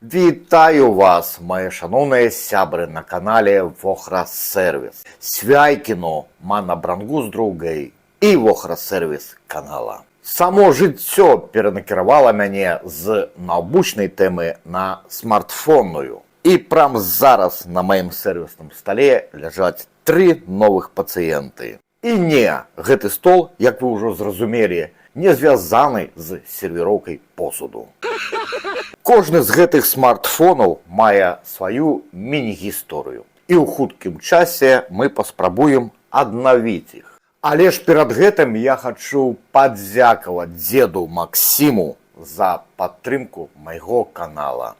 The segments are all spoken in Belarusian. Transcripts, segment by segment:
Вітаю вас, мої шановні сябри на каналі Вохра Сервіс. Свяйкіну мана брангу з другой і Вохра Сервіс канала. Само життя перенакіровало мене з наубучної теми на смартфонную. І прямо зараз на моєму сервісному столі лежать 3 нових пацієнти. І не, гэты стол, як ви вже зрозуміли, не зв'язаний з сервіровкою посуду. Кожны з гэтых смартфонаў мае сваю міні-гісторыю. І ў хуткім часе мы паспрабуем аднавіць іх. Але ж перад гэтым я хачу падзякаваць дзеду Максіму за падтрымку майго канала.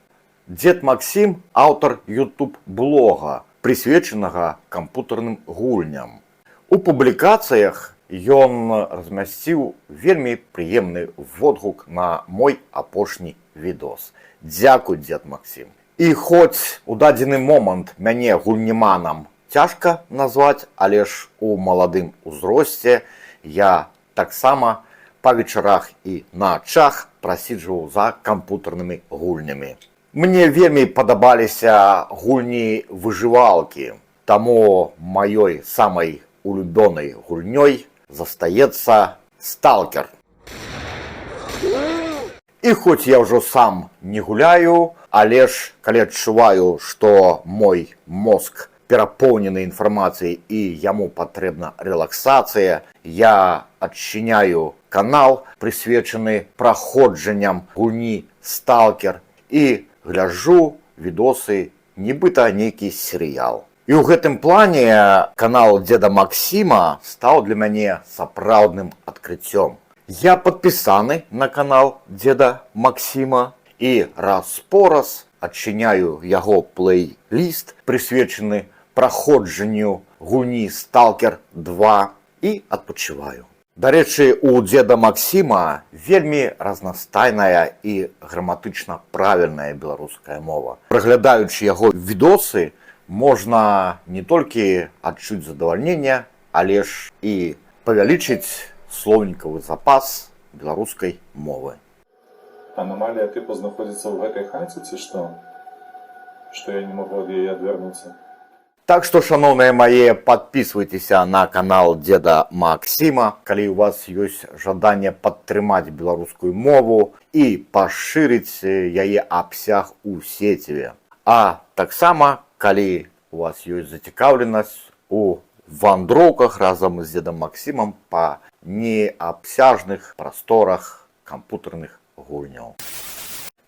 Дзед Максім – аўтар YouTube-блога, прысвечанага кампутарным гульням. У публікацыях ён размясціў вельмі прыемны водгук на мой апошні відос. Дзякуй, дзед Максім. І хоць у дадзены момант мяне гульнеманам цяжка назваць, але ж у маладым узросце я таксама па вечарах і начах прасіджваў за кампутарнымі гульнямі. Мне вельмі падабаліся гульні выжывалкі, таму маёй самай улюбёнай гульнёй застаецца Сталкер. І хоць я ўжо сам не гуляю, але ж калі адчуваю, што мой мозг перапоўнены інфармацыяй і яму патрэбна рэлаксацыя, я адчыняю канал, прысвечаны праходжанням гульні Сталкер і гляджу відосы, нібыта нейкі серыял. І ў гэтым плане канал дзеда Максіма стаў для мяне сапраўдным адкрыццём. Я падпісаны на канал дзеда Максіма і раз-пораз адчыняю яго плейліст, прысвечаны праходжанню гульні Сталкер 2 і адпачываю. Дарэчы, у дзеда Максіма вельмі разнастайная і граматычна правільная беларуская мова. Праглядаючы яго відосы, можна не толькі адчуць задавальненне, але ж і павялічыць словнікавы запас беларускай мовы. Аномалія типу знаходзіцца ў гэтай хаце ці што? Што я не магу ад яе адвярнуцца? Так што, шановныя мае, падпісвайцеся на канал дзеда Максіма, калі у вас ёсць жаданне падтрымаць беларускую мову і пашырыць яе абсяг у сеціве. А таксама, калі у вас ёсць зацікаўленасць у вандроўках разам з дзедам Максімам па неабсяжных прасторах кампутарных гульняў.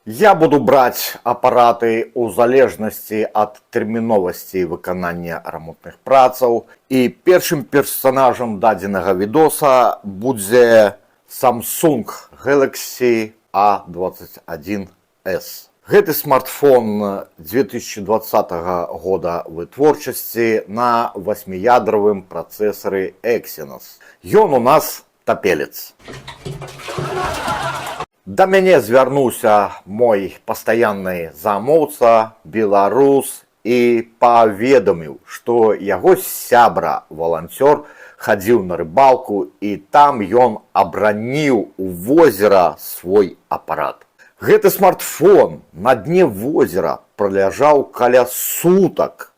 Я буду браць апараты ў залежнасці ад тэрміновасці выканання рамонтных працаў, і першым персанажам дадзенага відоса будзе Samsung Galaxy A21s. Гэты смартфон 2020 года вытворчасці на 8-ядровым працэсары Exynos. Ён у нас тапелец. Да мяне звярнуўся мой пастаянны замоўца, беларус, і паведаміў, што яго сябра, валанцёр, хадзіў на рыбалку, і там ён абраніў у возера свой апарат. Гэты смартфон на дне возера праляжаў каля сутак.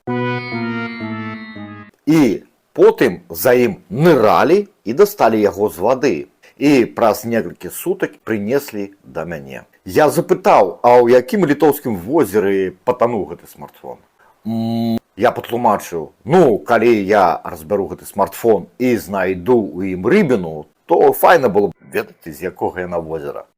І потым за ім ныралі і дасталі яго з вады. І праз некалькі сутак прынеслі да мяне. Я запытаў, а ў якім літоўскім возеры патануў гэты смартфон? Я патлумачыў, калі я разбяру гэты смартфон і знайду ў ім рыбіну, то файна было б ведаць, з якога яна возера.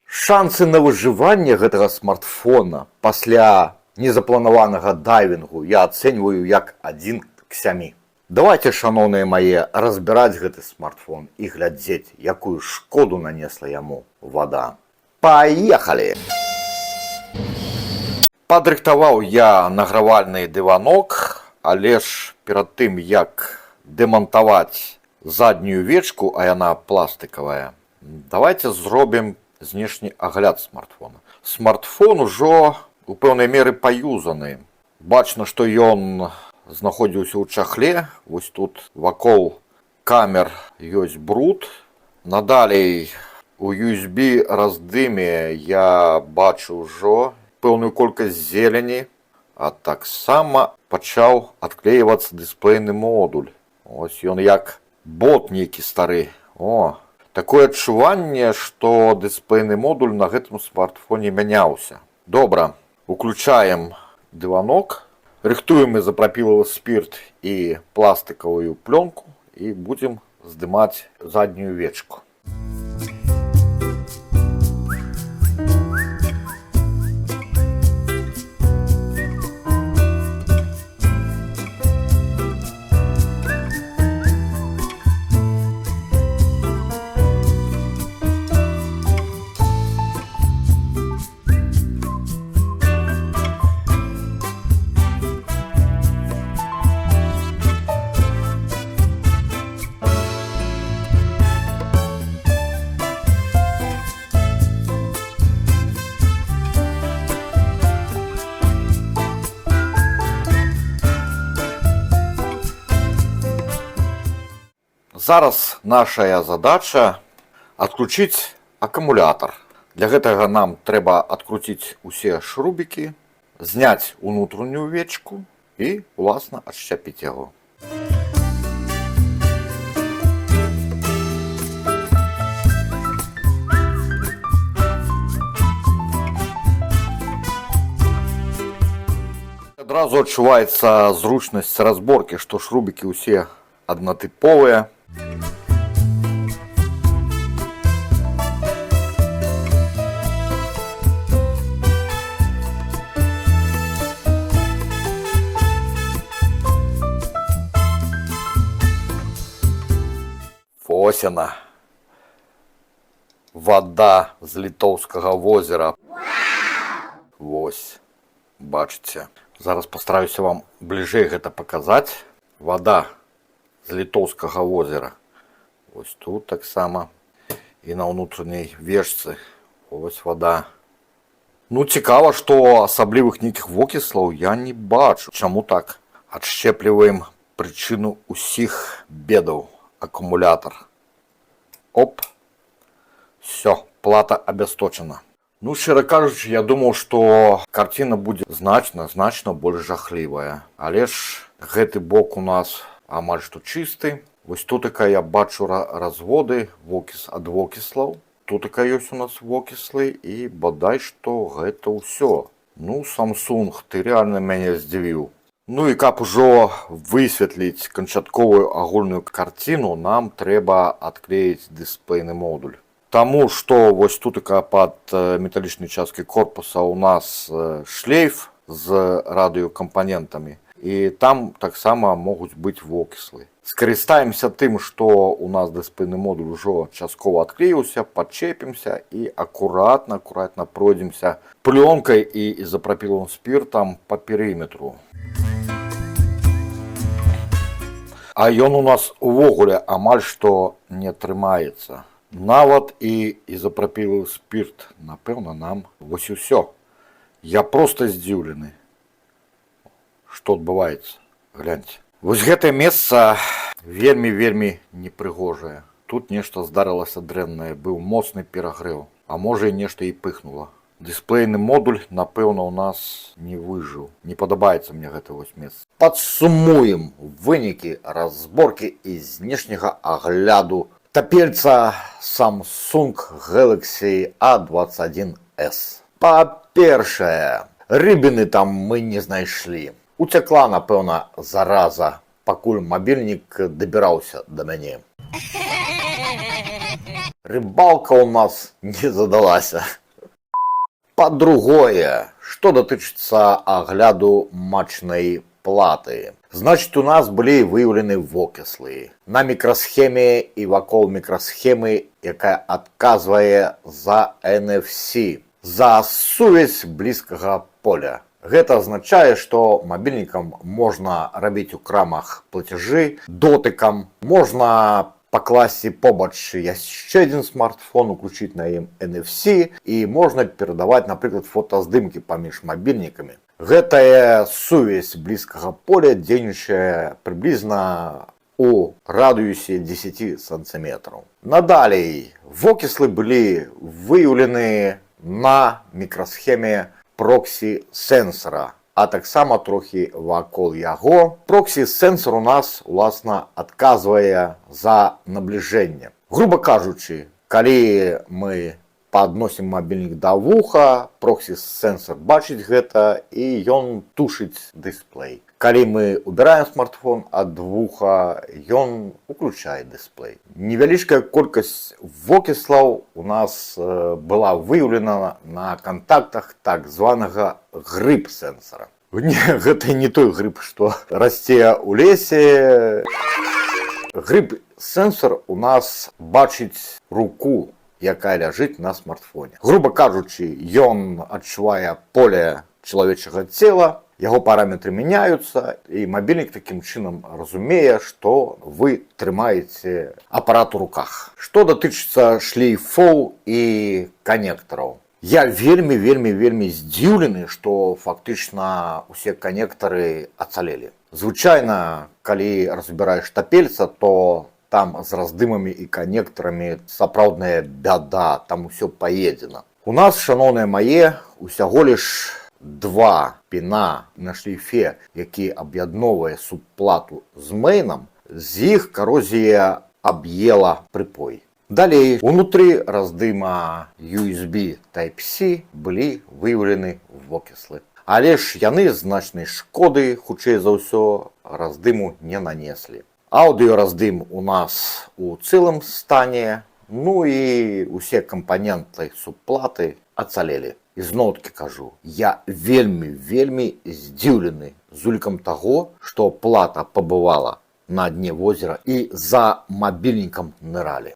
Шансы на выжыванне гэтага смартфона пасля незапланаванага дайвінгу я ацэньваю як 1 к 7. Давайте, шановныя мае, разбіраць гэты смартфон і глядзець, якую шкоду нанесла яму вада. Паехалі! Падрыхтаваў я награвальны дыванок, але ж перад тым, як дэмантаваць заднюю вечку, а яна пластыкавая, давайте зробім знешні агляд смартфона. Смартфон ужо у пэўнай меры паюзаны. Бачна, што ён знаходзіўся ў чахле. Вось тут вакол камер ёсць бруд. Надалей У USB раздыме я бачу ўжо пэўную колькасць зелені, а таксама пачаў адклеівацца дысплейны модуль. Ось ён як бот нейкі стары. О, такое адчуванне, што дысплейны модуль на гэтым смартфоне мяняўся. Добра, уключаем дыванок, рыхтуем ізапрапілавы спірт і пластыкавую плёнку і будзем здымаць заднюю вечку. Зараз наша задача адключыць акумулятор. Для гэтага нам трэба адкруціць усе шрубікі, зняць унутраную вечку і, уласна, адшчапіць яго. Адразу адчуваецца зручнасць разборкі, што шрубікі ўсе аднатыповыя. Ось яна, вода з Літоўскага возера. Вось, бачыце. Зараз пастараюся вам бліжэй гэта паказаць. Вода з Літоўскага возера. Вось тут таксама. І на ўнутранай вечцы. Вось вода. Ну, цікава, што асаблівых нейкіх вокіслаў я не бачу. Чаму так? Адшчэпліваем прычыну ўсіх бедаў. Акумулятор. Оп. Все, плата абясточана. Ну, шчыра кажучы, я думаў, што карціна будзе значна больш жахлівая. Але ж гэты бок у нас амаль што чысты. Вось тутака я бачу разводы, вокіс ад вокіслаў. Тутака ёсць у нас вокіслы і бадай што гэта ўсё. Ну, Samsung, ты рэальна мяне здзівіў. Ну і каб ужо высветліць канчатковую агульную карціну, нам трэба адклеіць дысплейны модуль. Таму што вось тутака пад металічнай часткай корпуса у нас шлейф з радыёкампанентамі. І там таксама могуць быць вокіслы. Скарыстаемся тым, што у нас дысплейны модуль ужо часткова адклеіўся, падчэпімся і акуратна пройдземся плёнкай і ізапрапілавым спіртам па перыметру. А ён у нас увогуле амаль што не трымаецца. Нават і ізапрапілавы спірт, напэўна, нам вось і ўсё. Я проста здзіўлены. Што адбываецца? Гляньце. Вось гэтае месца вельмі непрыгожае. Тут нешта здарылася дрэннае, быў моцны перагрэў. А можа і нешта і пыхнула. Дысплейны модуль, напэўна, у нас не выжыў. Не падабаецца мне гэта вось месца. Падсумуем вынікі разборкі і знешняга агляду тапельца Samsung Galaxy A21s. Па-першае, рыбіны там мы не знайшлі. Уцякла, напэўна, зараза, пакуль мабільнік дабіраўся да мяне. Рыбалка ў нас не задалася. Па-другое, што датычыцца агляду мачнай платы. Значыць, у нас былі выяўлены вокіслы на мікрасхеме і вакол мікрасхемы, якая адказвае за NFC, за сувязь блізкага поля. Гэта азначае, што мабільнікам можна рабіць у крамах плацяжы дотыкам, можна пакласці побач яшчэ адзін смартфон, уключыць на ім NFC і можна перадаваць, напрыклад, фотаздымкі паміж мабільнікамі. Гэтая сувязь блізкага поля дзейнічае прыблізна у радыусе 10 сантиметров. Надалей вокіслы былі выяўлены на мікрасхеме проксі-сенсора, а таксама трохі вакол яго. Проксі-сенсор у нас, уласна, адказвае за набліжэнне. Груба кажучы, калі мы падносім мабільнік да вуха, проксі-сенсор бачыць гэта і ён тушыць дысплей. Калі мы убіраем смартфон ад вуха, ён уключае дысплей. Невялічкая колькасць вокіслаў у нас была выяўлена на кантактах так званага грыб-сенсора. Гэта не той грыб, што расце ў лесе. Грыб-сенсор у нас бачыць руку, якая ляжыць на смартфоне. Груба кажучы, ён адчувае поле чалавечага цела, яго параметры мяняюцца, і мабільнік такім чынам разумее, што вы трымаеце апарат у руках. Што датычыцца шлейфоў і канектараў. Я вельмі здзіўлены, што фактычна усе канектары ацалелі. Звычайна, калі разбіраеш тапельца, то там з раздымамі і канектарамі сапраўдная бяда, там усё паедзена. У нас, шаноўныя мае, усяго лиш 2 піна на шлейфе, які аб'ядноўвае субплату з мейнам, з іх карозія аб'ела прыпой. Далей, унутры раздыма USB Type-C былі выяўлены вокіслы. Але ж яны значнай шкоды, хутчэй за ўсё, раздыму не нанеслі. Аўдыёраздым у нас у цэлым стане, ну і усе кампаненты субплаты ацалелі. І зноў-такі кажу, я вельмі здзіўлены з улікам таго, што плата пабывала на дне возера і за мабільнікам ныралі.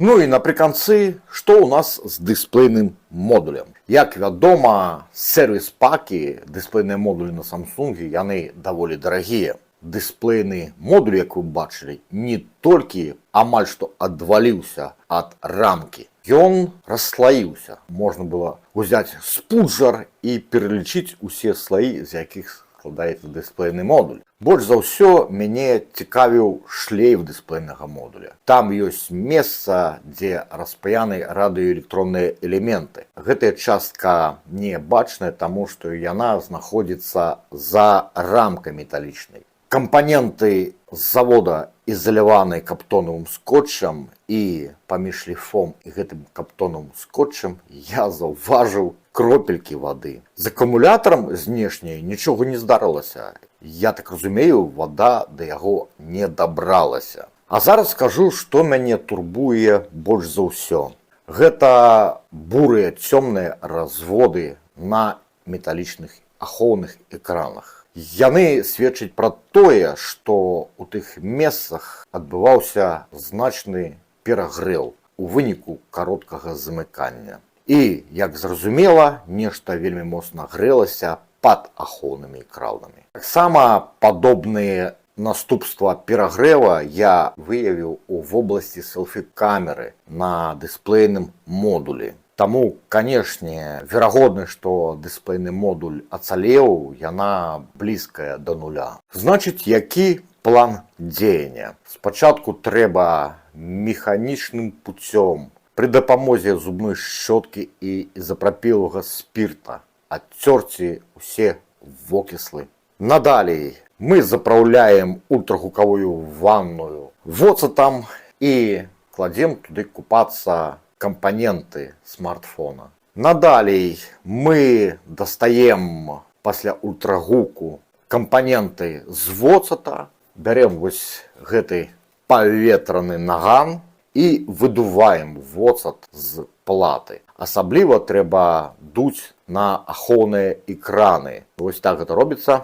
Ну і напрыканцы, што ў нас з дысплейным модулем? Як вядома, сервіс-пакі, дысплейныя модулі на Samsung, яны даволі дарагія. Дысплейны модуль, як вы бачылі, не толькі амаль што адваліўся ад рамкі. Ён расслаіўся. Можна было ўзяць спуджар і пералічыць усе слаі, з якіх складаецца дысплейны модуль. Больш за ўсё мяне цікавіў шлейф дысплейнага модуля. Там ёсць месца, дзе распаяны радыёэлектронныя элементы. Гэтая частка не бачная, таму што яна знаходзіцца за рамкай металічнай. Кампаненты з завода ізаляваны каптонавым скотчам, і паміж шлейфом і гэтым каптонавым скотчам я заўважыў кропелькі вады. З акумулятарам знешне нічога не здарылася. Я так разумею, вада да яго не дабралася. А зараз скажу, што мяне турбуе больш за ўсё. Гэта бурыя цёмныя разводы на металічных ахоўных экранах. Яны сведчаць пра тое, што ў тых месцах адбываўся значны перагрэў у выніку кароткага замыкання. І, як зразумела, нешта вельмі моцна грэлася пад ахоўнымі экранамі. Таксама падобныя наступства перагрэва я выявіў у вобласці селфі-камеры на дысплейным модулі. Таму, канешне, верагодна, што дысплейны модуль ацалеў, яна блізкая да нуля. Значыць, які план дзеяння? Спачатку трэба механічным пуцём пры дапамозе зубной шчоткі і ізапрапілавага спірта адцёрці усе вокіслы. Надалей мы запраўляем ультрагукавую ванную воцатам і кладзем туды купацца кампаненты смартфона. Надалей мы дастаем пасля ультрагуку кампаненты з воцата, бярем вось гэты паветраны наган і выдуваем воцат з платы. Асабліва трэба дуць на ахоўныя экраны. Вось так гэта робіцца.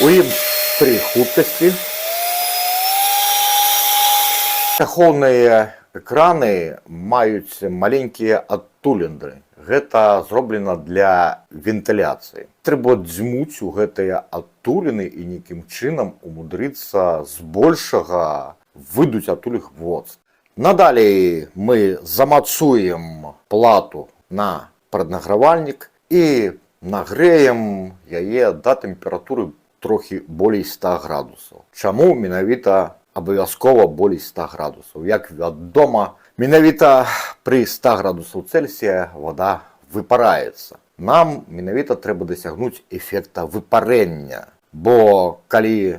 У ім 3 хуткасці. Ахоўныя экраны маюць маленькія адтуліндры. Гэта зроблена для вентыляцыі. Трэба дзьмуць у гэтыя адтуліны і нейкім чынам умудрыцца збольшага выдуць адтуль іх воцат. Надалей мы замацуем плату на праднагравальнік і нагрэем яе да тэмпературы трохі болей 100 градусаў. Чаму менавіта абавязкова болей 100 градусаў? Як вядома, менавіта пры 100 градусаў Цельсія вода выпараецца. Нам менавіта трэба дасягнуць эфекта выпарэння, бо калі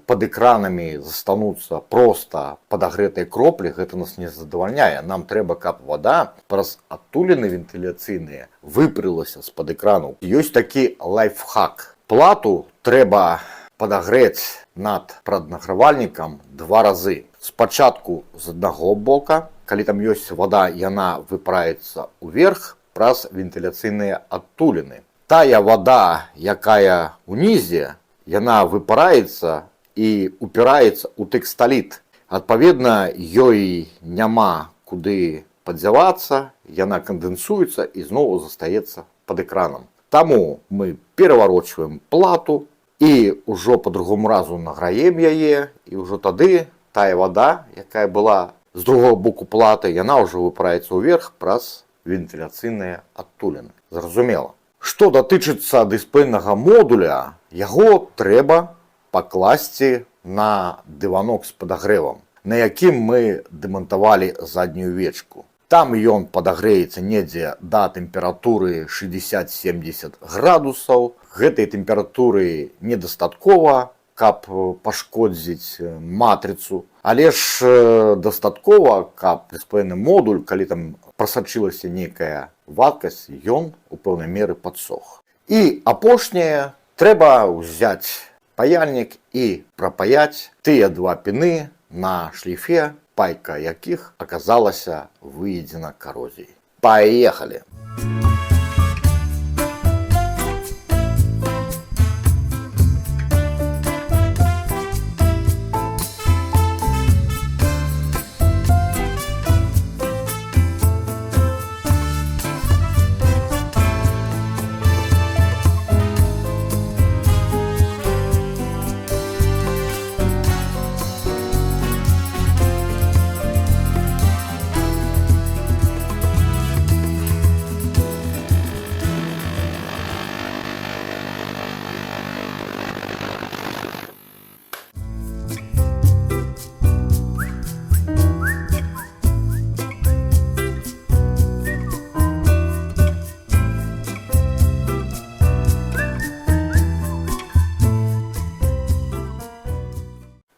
пад экранамі застануцца проста падагрэтыя кроплі, гэта нас не задавальняе. Нам трэба, каб вода праз адтуліны вентыляцыйныя выпрылася з-пад экранаў. Ёсць такі лайфхак. Плату трэба падагрэць над праднагравальнікам 2 разы. Спачатку з аднаго бока, калі там ёсць вода, яна выпраецца ўверх праз вентыляцыйныя адтуліны. Тая вода, якая ўнізе, яна выпараецца і упіраецца ў тэксталіт. Адпаведна, ёй няма куды падзявацца, яна кандэнсуецца і зноў застаецца пад экранам. Таму мы пераварочваем плату і ўжо па другому разу награем яе, і ўжо тады тая вода, якая была з другого боку платы, яна ўжо выпараецца ўверх праз вентыляцыйныя адтуліны. Зразумела. Што датычыцца дысплейнага модуля, яго трэба пакласці на дыванок з падагрэвам, на якім мы дэмантавалі заднюю вечку. Там ён падагрэецца недзе да тэмпературы 60-70 градусаў. Гэтай тэмпературы недастаткова, каб пашкодзіць матрыцу, але ж дастаткова, каб дысплейны модуль, калі там прасачылася нейкая вадкасць, ён у пэўнай меры падсох. І апошняе, трэба ўзяць паяльнік і прапаяць тыя 2 піны на шліфе, пайка якіх аказалася выедзена карозіяй. Паехалі!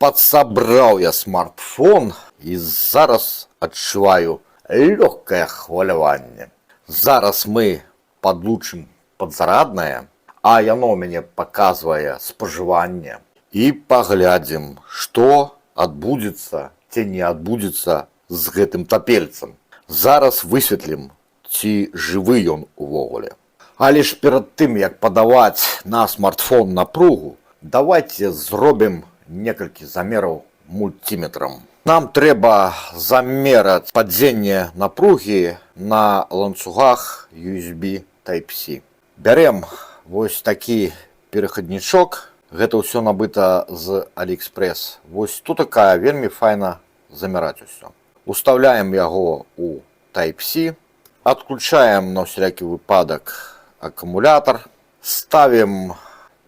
Падсабраў я смартфон і зараз адчуваю лёгкае хваляванне. Зараз мы падлучым падзараднае, а яно мяне паказвае спажыванне. І паглядзім, што адбудзецца ці не адбудзецца з гэтым тапельцам. Зараз высветлім, ці жывы ён увогуле. Але ж перад тым, як падаваць на смартфон напругу, давайце зробім некалькі замераў мультиметрам. Нам трэба замераць падзенне напругі на ланцугах USB Type-C. Бярем вось такі перахаднічок. Гэта ўсё набыта з AliExpress. Вось тут такая вельмі файна замераць усё. Устаўляем яго ў Type-C. Адключаем на ўсялякі выпадак акумулятор. Ставім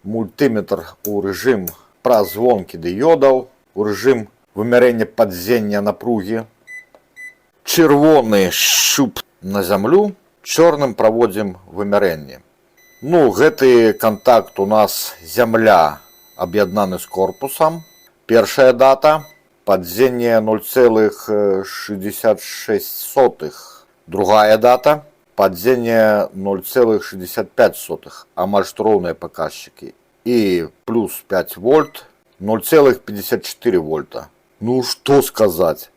мультиметр у рэжым празвонкі дыёдаў, у рэжым вымярэння падзення напругі. Чырвоны шчуп на зямлю, чорным праводзім вымярэнне. Гэты кантакт у нас зямля аб'яднаны з корпусам. Першая дата падзенне 0,66. Другая дата падзенне 0,65. Амаль што роўныя паказчыкі. І плюс 5 вольт, 0,54 вольта. Што сказаць?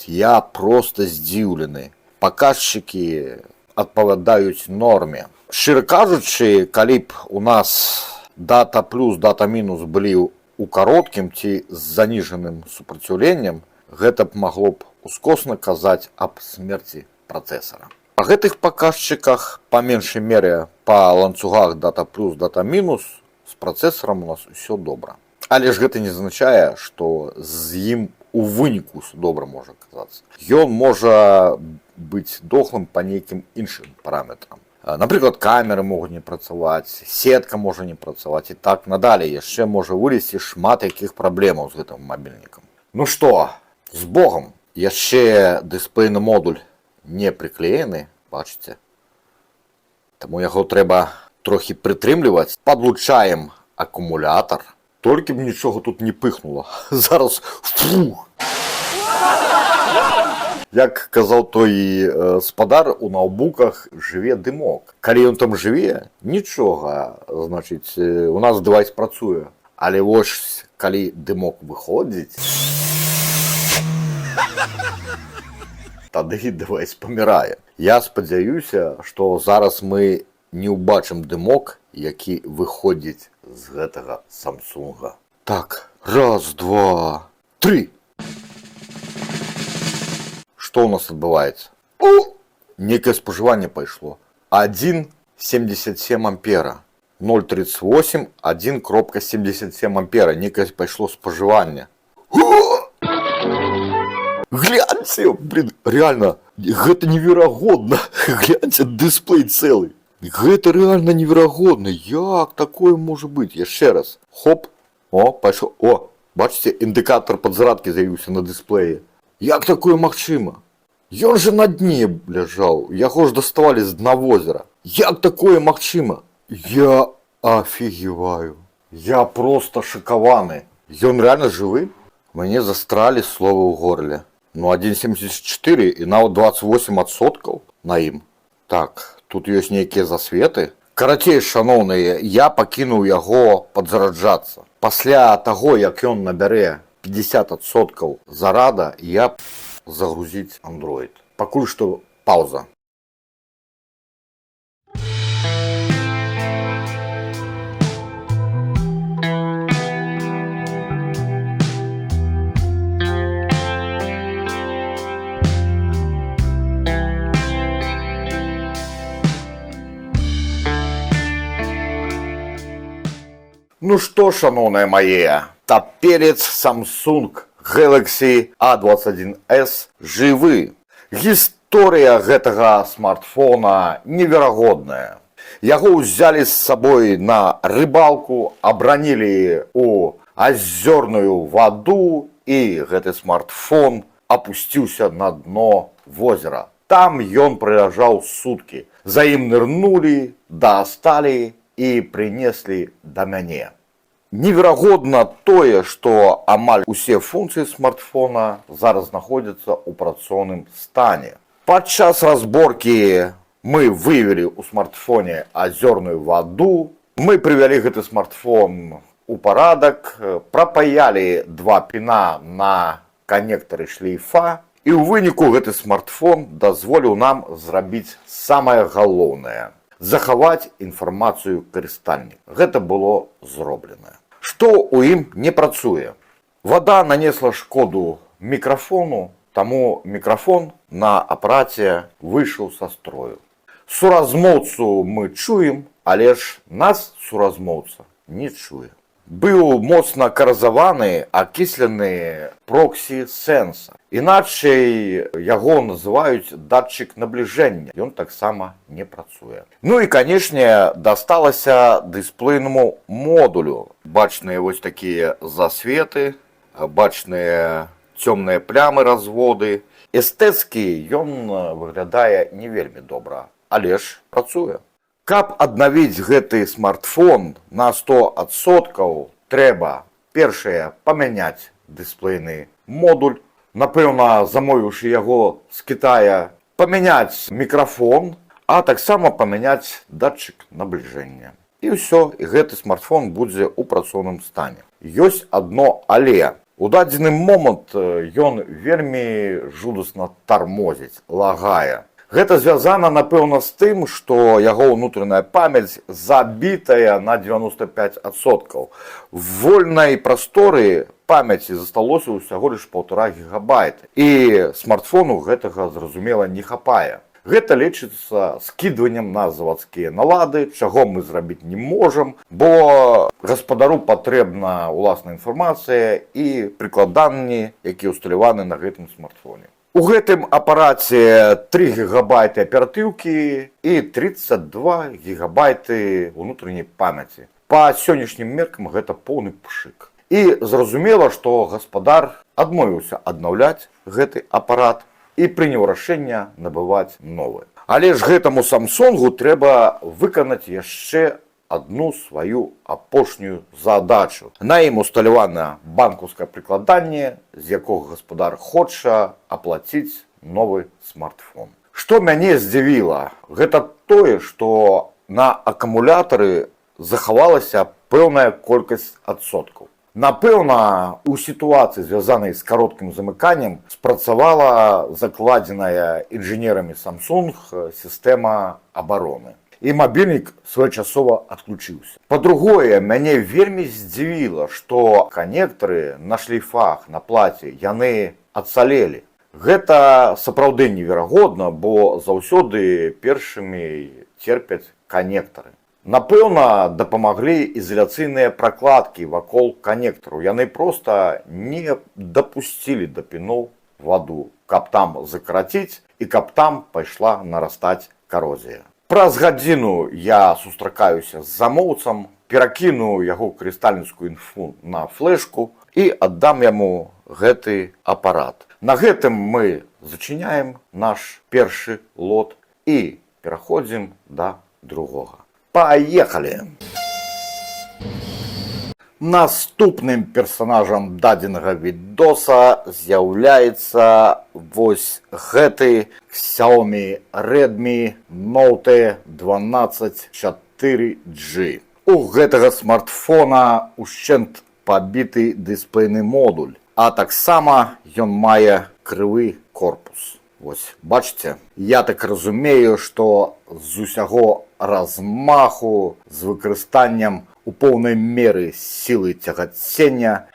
Я проста здзіўлены. Паказчыкі адпавядаюць норме. Шчыра кажучы, калі б у нас дата плюс, дата мінус былі у кароткім ці з заніжаным супраціўленнем, гэта б магло б ускосна казаць аб смерці працэсара. Па гэтых паказчыках, па меншай мере, па ланцугах дата плюс, дата мінус, з працэсарам у нас усё добра. Але ж гэта не азначае, што з ім у выніку ўсё добра можа аказацца. Ён можа быць дохлым па нейкім іншым параметрам. Напрыклад, камеры могуць не працаваць, сетка можа не працаваць і так надалей. Яшчэ можа вылезці шмат якіх праблемаў з гэтым мабільнікам. Ну што, з Богом! Яшчэ дысплейны модуль не прыклеены, бачыце? Таму яго трэба трохі прытрымліваць. Падлучаем акумулятар. Толькі б нічога тут не пыхнула. Зараз фух! Як казаў той спадар, у ноутбуках жыве дымок. Калі ён там жыве, нічога, значыць, у нас дэвайс працуе. Але вось, калі дымок выходзіць, тады дэвайс памірае. Я спадзяюся, што зараз мы не ўбачым дымок, які выходзіць з гэтага Samsung. Так, раз, два, тры! Што ў нас адбываецца? О! Некае спажыванне пайшло. 1,77 ампера. 0,38, 1,77 ампера. Некае пайшло спажыванне. Гляньце, блин, реально, гэта неверагодна. Гляньце, дысплей цэлы. Гэта реально неверагодна. Як такое можа быць? Яшчэ раз. Хоп. О, пайшоў. О, бачыце, індыкатор падзарадкі з'явіўся на дысплеі. Як такое магчыма? Ён же на дне ляжаў. Яго ж даставалі з дна возера. Як такое магчыма? Я офігеваю. Я просто шакаваны. Ён реально жывы? Мяне застралі словы ў горле. Ну, 1,74 і нават 28% на ім. Так, тут ёсць нейкія засветы. Карацей, шаноўныя, я пакінуў яго падзараджацца. Пасля таго, як ён набярэ 50% зарада, я загрузіць Android. Пакуль што пауза. Ну што, шаноўныя мае, таперец Samsung Galaxy A21s жывы. Гісторыя гэтага смартфона неверагодная. Яго ўзялі з сабой на рыбалку, абранілі ў азёрную ваду, і гэты смартфон апусціўся на дно возера. Там ён праляжаў суткі. За ім нырнулі, дасталі і прынеслі да мяне. Неверагодна тое, што амаль усе функцыі смартфона зараз знаходзяцца ў працоўным стане. Падчас разборкі мы выявілі ў смартфоне азёрную ваду, мы прывялі гэты смартфон у парадак, прапаялі два піна на канектары шлейфа, і ў выніку гэты смартфон дазволіў нам зрабіць самае галоўнае – захаваць інфармацыю карыстальніка. Гэта было зроблена. Што ў ім не працуе? Вада нанесла шкоду мікрафону, таму мікрафон на апараце выйшаў са строю. Суразмоўцу мы чуем, але ж нас суразмоўца не чуе. Быў моцна каразаваны акіслены проксі-сенсар. Іначай яго называюць датчык набліжэння. Ён таксама не працуе. Ну і, канешне, дасталася дысплейнаму модулю. Бачныя вось такія засветы, бачныя цёмныя плямы, разводы. Эстэцкі ён выглядае не вельмі добра, але ж працуе. Каб аднавіць гэты смартфон на 100%, трэба, першае, памяняць дысплейны модуль. Напэўна, замовіўшы яго з Китая, памяняць мікрафон, а таксама памяняць датчык набліжэння. І ўсё, і гэты смартфон будзе ў працоўным стане. Ёсць адно але. У дадзены момант ён вельмі жудасна тармозіць, лагае. Гэта звязана, напэўна, з тым, што яго ўнутраная памяць забітая на 95%. Вольнай прасторы памяці засталося ўсяго лишь 1,5 гигабайта. І смартфону гэтага, зразумела, не хапае. Гэта лечыцца скідваннем на завадскія налады, чаго мы зрабіць не можам, бо гаспадару патрэбна ўласная інфармацыя і прыкладанні, якія ўсталяваны на гэтым смартфоне. У гэтым апараце 3 гигабайты аператыўкі і 32 гигабайты унутранай памяці. Па сённяшнім меркам гэта поўны пшык. І зразумела, што гаспадар адмовіўся аднаўляць гэты апарат і прыняў рашэнне набываць новы. Але ж гэтаму Samsungу трэба выканаць яшчэ одну сваю апошнюю задачу. На ім усталявана банкаўскае прыкладанне, з якога гаспадар хоча аплаціць новы смартфон. Што мяне здзівіла, гэта тое, што на акумулятары захавалася пэўная колькасць адсоткаў. Напэўна, у сітуацыі, звязанай з кароткім замыканнем, спрацавала закладзеная інжынерамі Samsung сістэма абароны. І мабільнік своечасова адключыўся. Па-другое, мяне вельмі здзівіла, што канектары на шлейфах, на плаце, яны адцалелі. Гэта сапраўды неверагодна, бо заўсёды першымі церпяць канектары. Напэўна, дапамаглі ізаляцыйныя пракладкі вакол канектараў. Яны проста не дапусцілі да піноў ваду, каб там закараціць і каб там пайшла нарастаць карозія. Праз гадзіну я сустракаюся з замоўцам, перакіну яго карыстальніцкую інфу на флешку і аддам яму гэты апарат. На гэтым мы зачыняем наш першы лот і пераходзім да другога. Паехалі! Наступным персонажам дадзенага відоса з'яўляецца вось гэты Xiaomi Redmi Note 12 4G. У гэтага смартфона ушчэнт пабіты дысплейны модуль, а таксама ён мае крывы корпус. Вось, бачыце, я так разумею, што з усяго размаху, з выкарыстаннем у поўнай меры сілы цягацення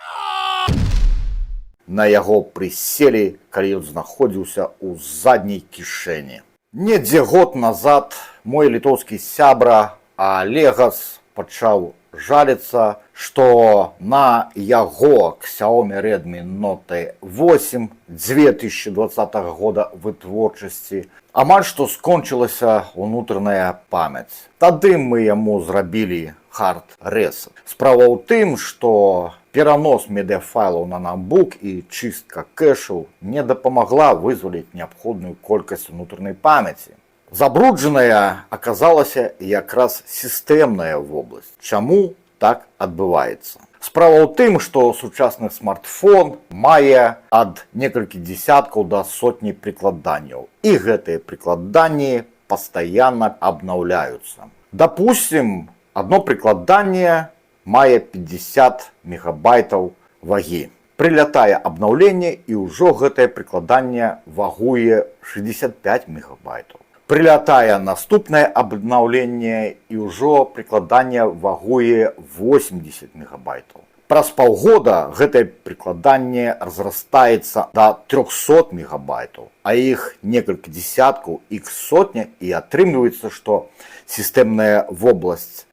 на яго прыселі, калі ён знаходзіўся ў задняй кішэні. Недзе год назад мой літоўскі сябра Алегас пачаў жаліцца, што на яго Xiaomi Redmi Note 8 2020 года вытворчасці амаль што скончылася унутраная памяць. Тады мы яму зрабілі hard reset. Справа ў тым, што перанос медыафайлаў на ноутбук і чыстка кэшаў не дапамагла вызваліць неабходную колькасць унутранай памяці. Забруджаная аказалася якраз сістэмная вобласць. Чаму так адбываецца? Справа ў тым, што сучасны смартфон мае ад некалькі дзесяткаў да сотні прыкладанняў. І гэтыя прыкладанні пастаянна абнаўляюцца. Дапусцім, одно прыкладанне мае 50 мегабайтаў вагі. Прылятае абнаўленне і ўжо гэтае прыкладанне вагуе 65 мегабайтаў. Прылятае наступнае абнаўленне і ўжо прыкладанне вагуе 80 мегабайтаў. Праз паўгода гэтае прыкладанне разрастаецца да 300 мегабайтаў, а іх некалькі дзесяткаў, іх сотня, і атрымліваецца, што сістэмная вобласць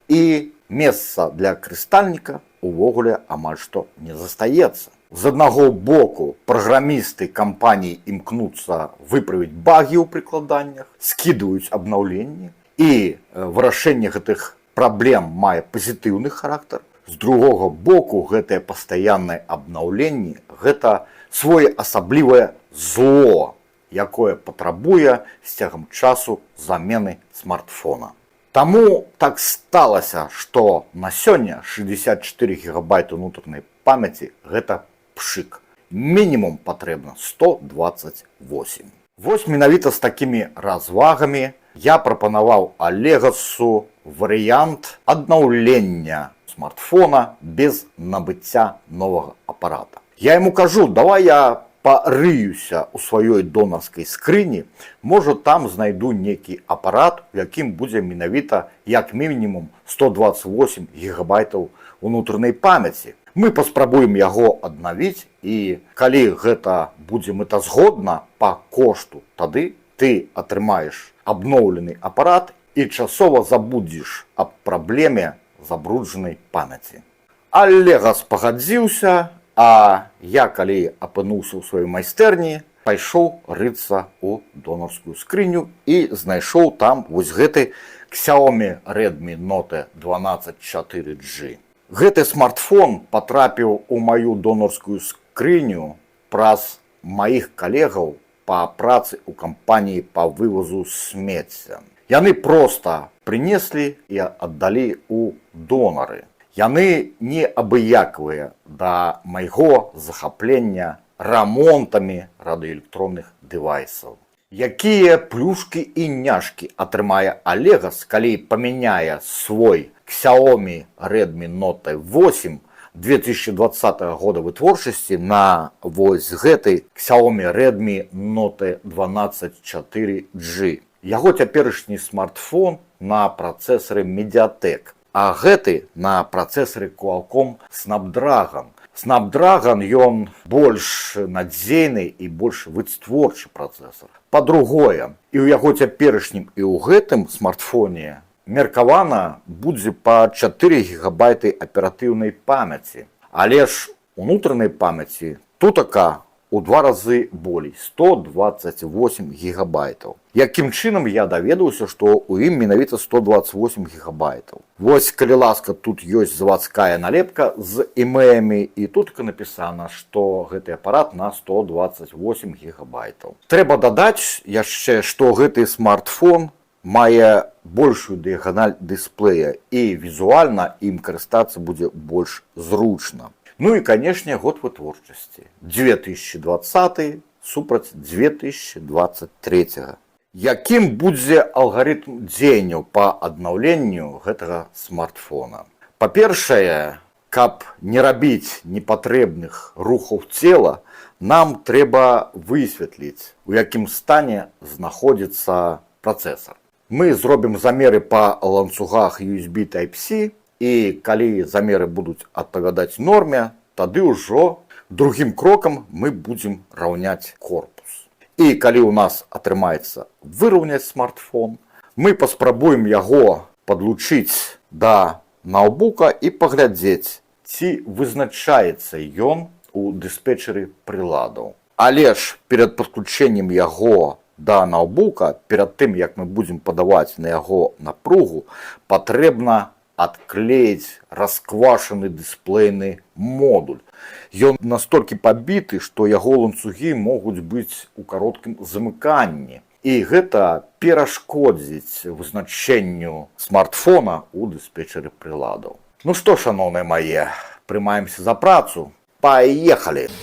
і месца для карыстальніка увогуле амаль што не застаецца. З аднаго боку, праграмісты кампаній імкнуцца выправіць багі ў прыкладаннях, скідваюць абнаўленні, і вырашэнне гэтых праблем мае пазітыўны характар. З другога боку, гэтае пастаяннае абнаўленне – гэта своеасаблівае зло, якое патрабуе з цягам часу замены смартфона. Таму так сталася, што на сёння 64 гигабайты унутранай памяці – гэта пшык. Мінімум патрэбна 128. Вось менавіта з такімі развагамі я прапанаваў Алегасу варыянт аднаўлення смартфона без набыцця новага апарата. Я яму кажу, давай я парыюся ў сваёй донарскай скрыні, можа там знайду нейкі апарат, у якім будзе менавіта як мінімум 128 гигабайтаў унутранай памяці. Мы паспрабуем яго аднавіць, і калі гэта будзе мэтазгодна па кошту, тады ты атрымаеш абноўлены апарат і часова забудзеш аб праблеме забруджанай памяці. Алегас пагадзіўся, А я, калі апынуўся ў сваёй майстэрні, пайшоў рыцца ў донарскую скрыню і знайшоў там вось гэты Xiaomi Redmi Note 12 4G. Гэты смартфон патрапіў у маю донарскую скрыню праз маіх калегаў па працы ў кампаніі па вывазу смецця. Яны проста прынеслі і аддалі ў донары. Яны неабыякавыя да майго захаплення рамонтамі радыёэлектронных дэвайсаў. Якія плюшкі і няшкі атрымае Олегас, калі памяняе свой Xiaomi Redmi Note 8 2020 года вытворчасці на вось гэты Xiaomi Redmi Note 12 4G. Яго цяперашні смартфон на працэсары Mediatek, а гэты на працэсары Qualcomm Snapdragon. Snapdragon ён больш надзейны і больш вытворчы працэсар. Па-другое, і ў яго цяперашнім і ў гэтым смартфоне меркавана будзе па 4 гігабайты аператыўнай памяці. Але ж унутранай памяці тутака у 2 разы болей, 128 гігабайтаў. Якім чынам я даведаўся, што ў ім менавіта 128 гігабайтаў. Вось, калі ласка, тут ёсць завадская налепка з імеямі, і тут напісана, што гэты апарат на 128 гігабайтаў. Трэба дадаць яшчэ, што гэты смартфон мае большую дыяганаль дысплея, і візуальна ім карыстацца будзе больш зручна. Ну і, канешне, год вытворчасці. 2020 супраць 2023. Якім будзе алгарытм дзеянняў па аднаўленню гэтага смартфона? Па-першае, каб не рабіць непатрэбных рухаў цела, нам трэба высветліць, у якім стане знаходзіцца працэсар. Мы зробім замеры па ланцугах USB Type-C, і калі замеры будуць адпавядаць норме, тады ўжо другім крокам мы будзем раўняць корпус. І калі ў нас атрымаецца выраўняць смартфон, мы паспрабуем яго падлучыць да ноутбука і паглядзець, ці вызначаецца ён у дыспетчеры прыладаў. Але ж перад падключэннем яго да ноутбука, перад тым, як мы будзем падаваць на яго напругу, патрэбна адклеіць расквашаны дысплейны модуль. Ён настолькі пабіты, што яго ланцугі могуць быць у кароткім замыканні. І гэта перашкодзіць вызначэнню смартфона ў дыспетчеры прыладаў. Ну што, шаноўныя мае, прымаемся за працу. Паехалі!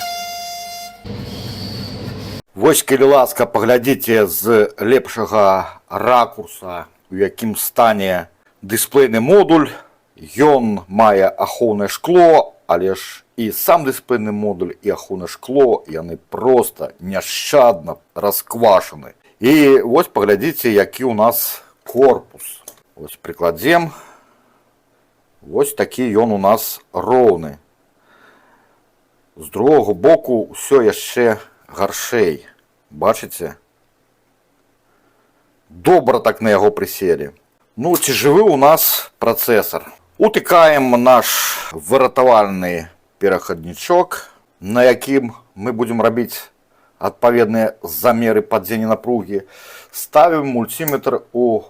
Вось, калі ласка, паглядзіце з лепшага ракурса, у якім стане дысплейны модуль. Ён мае ахоўнае шкло, але ж і сам дысплейны модуль і ахоўнае шкло, яны проста няшчадна расквашаны. І вось паглядзіце, які ў нас корпус. Вось прыкладзем. Вось такі ён у нас роўны. З другога боку ўсё яшчэ гаршэй. Бачыце? Добра так на яго прыселі. Ну, ці жывы ў нас працэсар. Утыкаем наш выратавальны перахаднічок, на якім мы будзем рабіць адпаведныя замеры падзення напругі. Ставім мульціметр у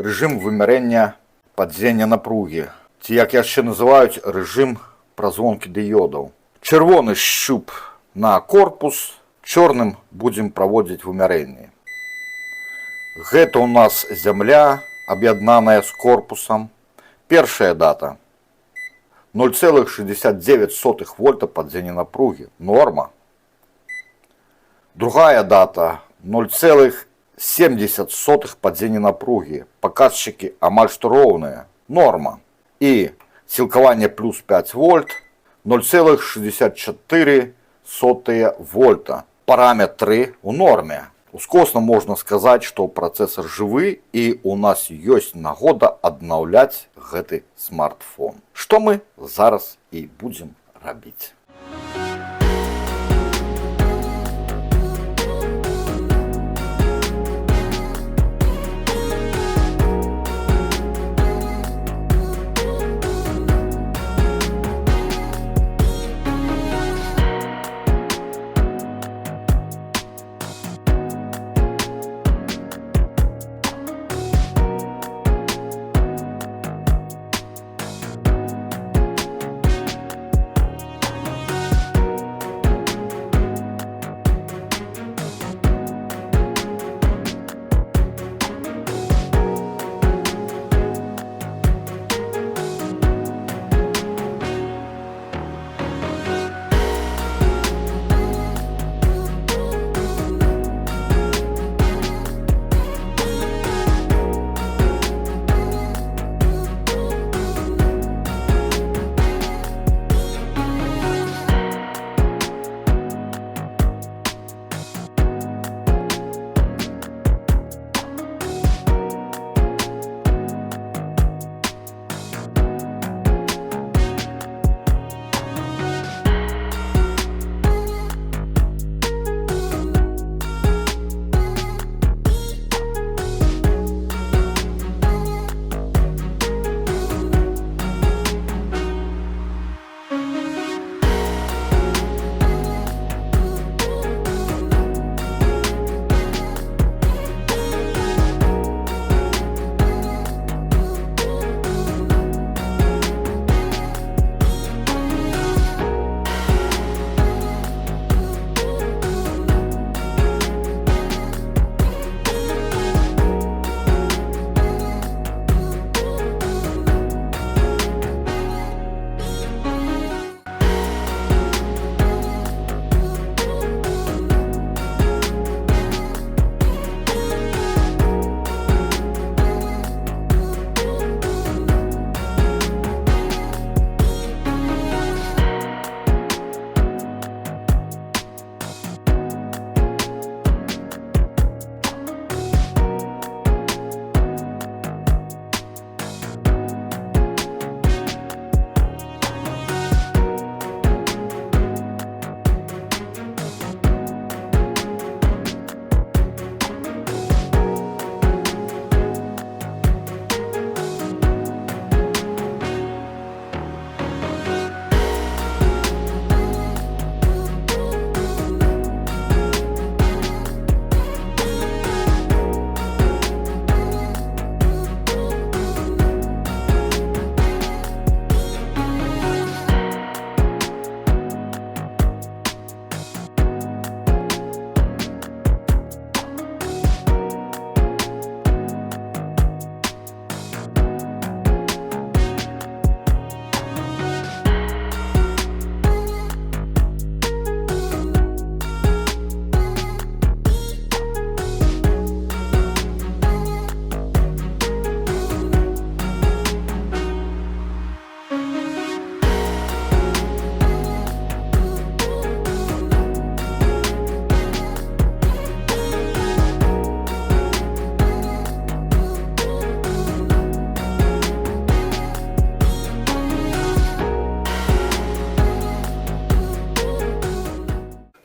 рэжым вымярэння падзення напругі, ці, як яшчэ называюць, рэжым празвонкі дыёдаў. Чырвоны шчуп на корпус, чорным будзем праводзіць вымярэнні. Гэта ў нас зямля, аб'яднаная з корпусам. Першая дата 0,69 вольта падзення напругі. Норма. Другая дата 0,70 падзення напругі. Паказчыкі амаль што роўныя. Норма. І сілкаванне плюс 5 вольт 0,64 вольта. Параметры ў норме. Ускосна можна сказаць, што працэсар жывы і у нас ёсць нагода аднаўляць гэты смартфон. Што мы зараз і будзем рабіць.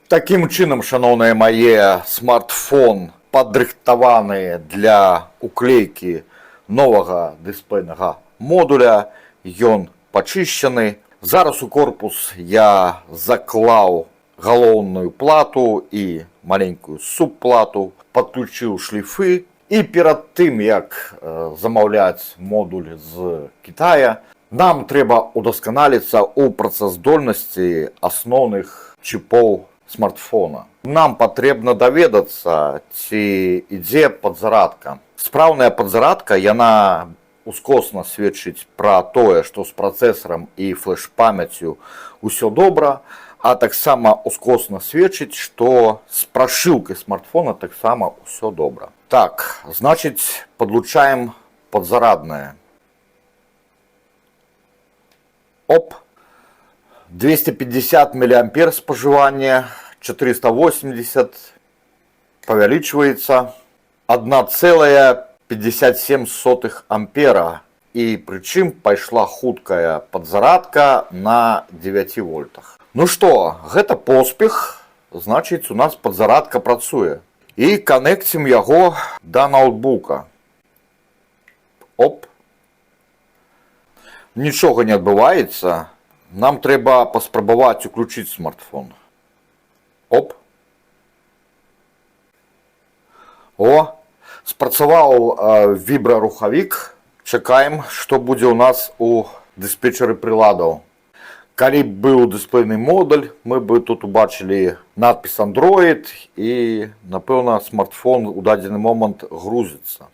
Таким чином, шановне моє, смартфон падрыхтаваны для уклейкі новага дысплейнага модуля. Ён пачышчаны. Зараз у корпус я заклаў галоўную плату і маленькую субплату, падключыў шліфы. І перад тым, як замаўляць модуль з Китая, нам трэба удасканаліцца ў працаздольнасці асноўных чіпоў смартфона. Нам патрэбна даведацца, ці ідзе падзарадка. Спраўная падзарадка, яна ускосна сведчыць пра тое, што з працэсарам і флеш-памяццю ўсё добра, а таксама ускосна сведчыць, што з прашыўкай смартфона таксама ўсё добра. Так, значыць, падлучаем падзараднае. Оп! 250 мА спажывання, 480 павялічваецца, 1,57 ампера. І прычым пайшла хуткая падзарадка на 9 вольтах. Ну што, гэта поспех, значыць, у нас падзарадка працуе. І канекцім яго да ноутбука. Оп! Нічога не адбываецца. Нам трэба паспрабаваць уключыць смартфон. Оп! О! Спрацаваў вібрарухавік. Чакаем, што будзе ў нас у дыспетчары прыладаў. Калі б быў дысплейны модуль, мы бы тут убачылі надпіс Android і, напэўна, смартфон у дадзены момант грузіцца.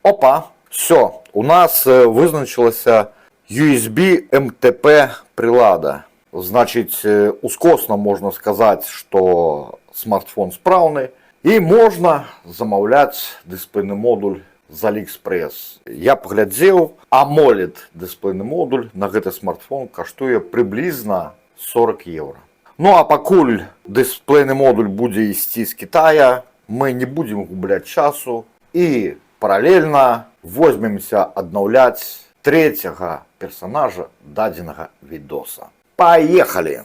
Опа! Всё, у нас вызначылася USB MTP прилада. Значить, ускосно можна сказаць, што смартфон спраўны. І можна замаўляць дысплейны модуль з Алиэкспрэс. Я паглядзеў, AMOLED дысплейны модуль на гэты смартфон каштуе прыблізна 40 евро. Ну а пакуль дысплейны модуль будзе ісці з Китая, мы не будзем губляць часу і паралельна возьмемся аднаўляць трэцяга персонажа дадзенага відоса. Поехали!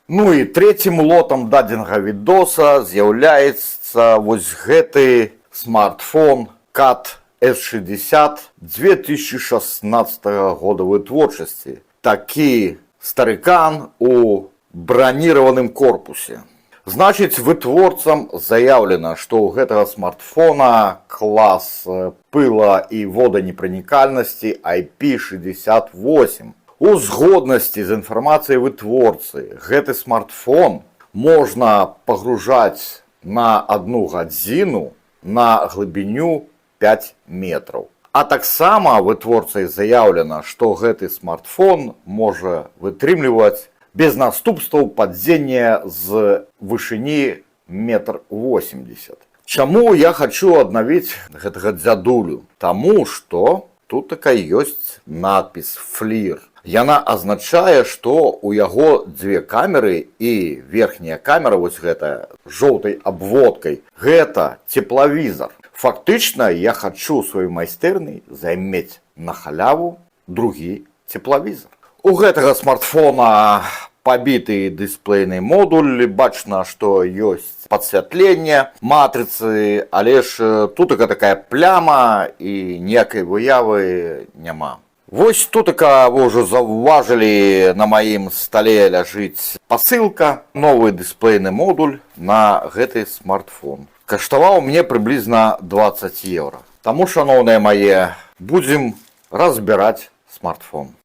Ну і трэцім лотам дадзенага відоса з'яўляецца вось гэты смартфон CAT S60 2016 года вытворчасці. Такі старыкан у браніраваным корпусе. Значыць, вытворцам заяўлена, што ў гэтага смартфона клас пыла і воданепранікальнасці IP68. У згоднасці з інфармацыяй вытворцы, гэты смартфон можна пагружаць на 1 гадзіну на глыбіню 5 метраў. А таксама вытворцай заяўлена, што гэты смартфон можа вытрымліваць без наступстваў падзення з вышыні 1,80 м. Чаму я хочу аднавіць гэтага дзядулю? Таму што тут такая ёсць надпіс FLIR. Яна азначае, што ў яго дзве камеры і верхняя камера, вось гэтая, жоўтай абводкай, гэта теплавізор. Фактычна я хочу сваёй майстэрняй займець на халяву другі теплавізор. У гэтага смартфона пабіты дысплейны модуль, бачна, што ёсць падсвятленне матрыцы, але ж тут такая пляма і ніякай выявы няма. Вось тут вы ўжо заўважылі, на маім стале ляжыць пасылка, новы дысплейны модуль на гэты смартфон. Каштаваў мне прыблізна 20 евро. Таму, шаноўныя мае, будзем разбіраць смартфон.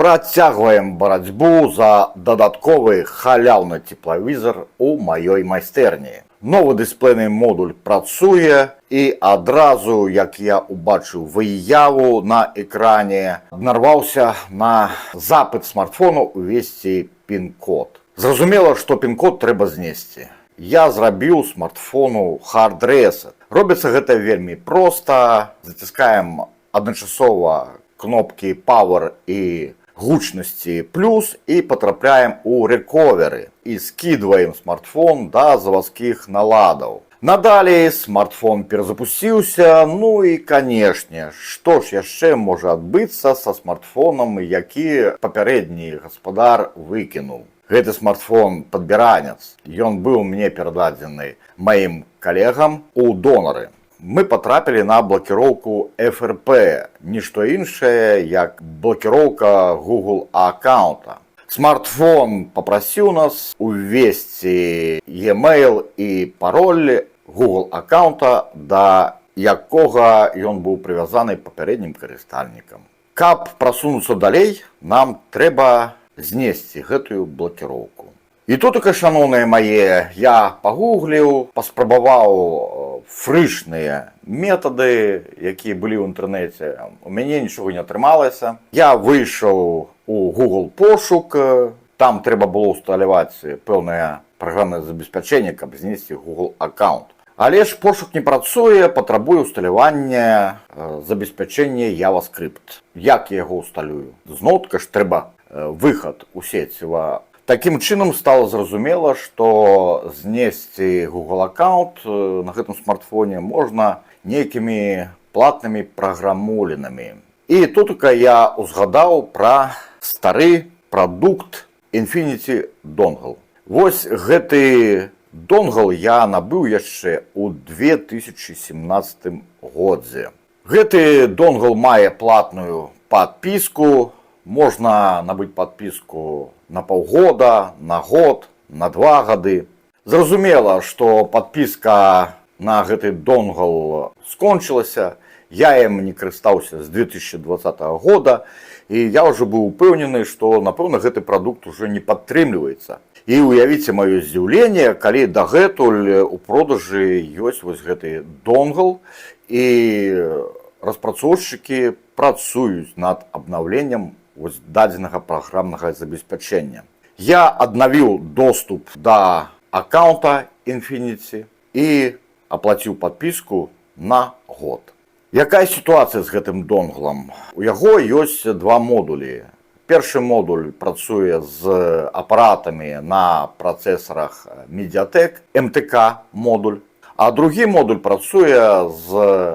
Працягваем барацьбу за дадатковы халяўны теплавізор у маёй майстэрні. Новы дысплейны модуль працуе і адразу, як я убачыў выяву на экране, нарваўся на запыт смартфону увесці пін-код. Зразумела, што пін-код трэба знесці. Я зрабіў смартфону hard reset. Робіцца гэта вельмі проста. Заціскаем адначасова кнопкі Power і гучнасці плюс і потрапляем у recovery і скидываем смартфон да заводскіх наладаў. Надалей смартфон перазапусціўся, ну і, канешне, што ж яшчэ можа адбыцца са смартфонам, які папярэдні гаспадар выкінуў. Гэты смартфон падбіранец, ён быў мне перададзены маім калегам у донары. Мы потрапілі на блокіроўку FRP, нішто іншае, як блокіроўка Google аккаунта. Смартфон папрасіў нас увесці e-mail і пароль Google аккаунта, да якога ён быў прывязаны папярэднім карыстальнікам. Каб прасунуцца далей, нам трэба знесці гэтую блокіроўку. І тут, шановныя мае, я пагугліў, паспрабаваў фрышныя метады, якія былі ў інтэрнэце. У мяне нічога не атрымалася. Я выйшаў у Google пошук, там трэба было ўсталяваць пэўнае праграмнае забеспячэнне, каб знесці Google аккаунт. Але ж пошук не працуе, патрабуе ўсталявання забеспячэння JavaScript. Як я яго ўсталюю? Зноў-таки ж трэба выхад у сеціва. Такім чынам стала зразумела, што знесці Google аккаунт на гэтым смартфоне можна нейкімі платнымі праграмулінамі. І тут я узгадаў пра стары прадукт Infinity Dongle. Вось гэты донгл я набыў яшчэ ў 2017 годзе. Гэты донгл мае платную падпіску. Можна набыць падпіску на паўгода, на год, на 2 гады. Зразумела, што падпіска на гэты донгл скончылася. Я ім не карыстаўся з 2020 года, і я ўжо быў упэўнены, што, напэўна, гэты прадукт ужо не падтрымліваецца. І уявіце маё здзіўленне, калі дагэтуль у продажы ёсць вось гэты донгл, і распрацоўшчыкі працуюць над абнаўленнем вось дадзенага праграмнага забеспячэння. Я аднавіў доступ да аккаунта Infinity і аплаціў падпіску на год. Якая сітуацыя з гэтым донглам? У яго ёсць 2 модулі. Першы модуль працуе з апаратамі на працэсарах Mediatek, MTK модуль, а другі модуль працуе з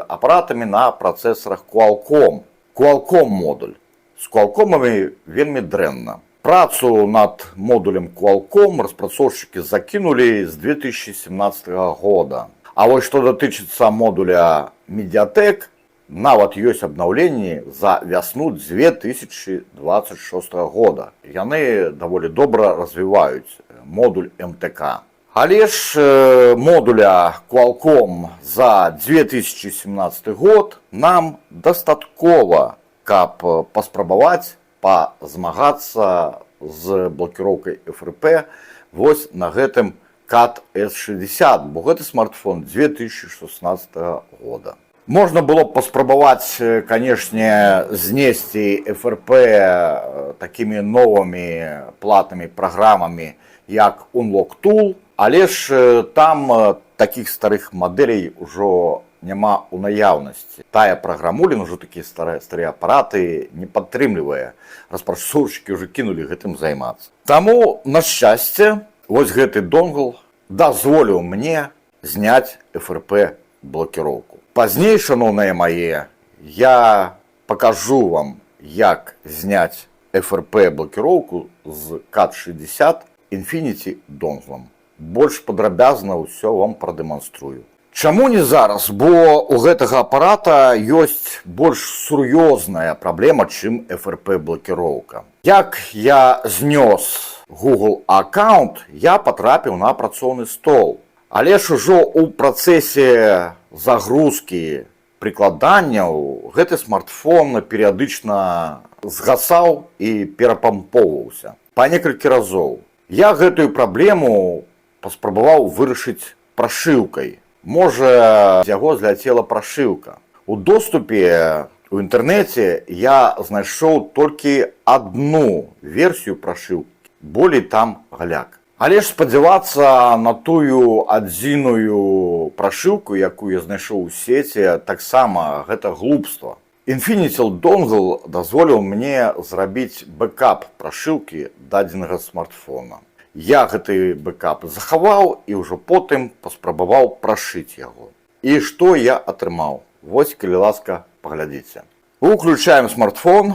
апаратамі на працэсарах Qualcomm. Qualcomm модуль. З Qualcomm'амі вельмі дрэнна. Працу над модулем Qualcomm распрацоўшчыкі закінулі з 2017 года. А вось што датычыцца модуля Mediatek, нават ёсць абнаўленні за вясну 2026 года. Яны даволі добра развіваюць модуль MTK. Але ж модуля Qualcomm за 2017 год нам дастаткова, каб паспрабаваць пазмагацца з блокіроўкай FRP вось на гэтым CAT S60, бо гэты смартфон 2016 года. Можна было б паспрабаваць, канешне, знесці FRP такімі новымі платнымі праграмамі, як Unlock Tool, але ж там такіх старых мадэлей ужо няма ў наяўнасці. Тая праграмуліна, ужо такія старыя апараты не падтрымлівае. Распрацоўшчыкі ўжо кінулі гэтым займацца. Таму, на шчасце, вось гэты донгл дазволіў мне зняць FRP блокіроўку. Пазней, шановныя мае, я пакажу вам, як зняць FRP блокіроўку з CAT60 Infinity донглом. Больш падрабязна ўсё вам прадэманструю. Чаму не зараз? Бо у гэтага апарата ёсць больш сур'ёзная праблема, чым FRP-блокіроўка. Як я знёс Google аккаунт, я патрапіў на працоўны стол. Але ж ужо ў працэсе загрузкі прыкладанняў гэты смартфон перыядычна згасаў і перапампоўваўся па некалькі разоў. Я гэтую праблему паспрабаваў вырашыць прашыўкай. Можа, з яго зляцела прашыўка. У доступе у інтэрнэце я знайшоў толькі адну версію прашыўкі, болей там галяк. Але ж спадзявацца на тую адзіную прашыўку, якую я знайшоў у сеці, таксама гэта глупства. Infinitel Dongle дазволіў мне зрабіць бэкап прашыўкі дадзенага смартфона. Я гэты бэкап захаваў і ўжо потым паспрабаваў прашыць яго. І што я атрымаў? Вось, калі ласка, паглядзіце. Уключаем смартфон.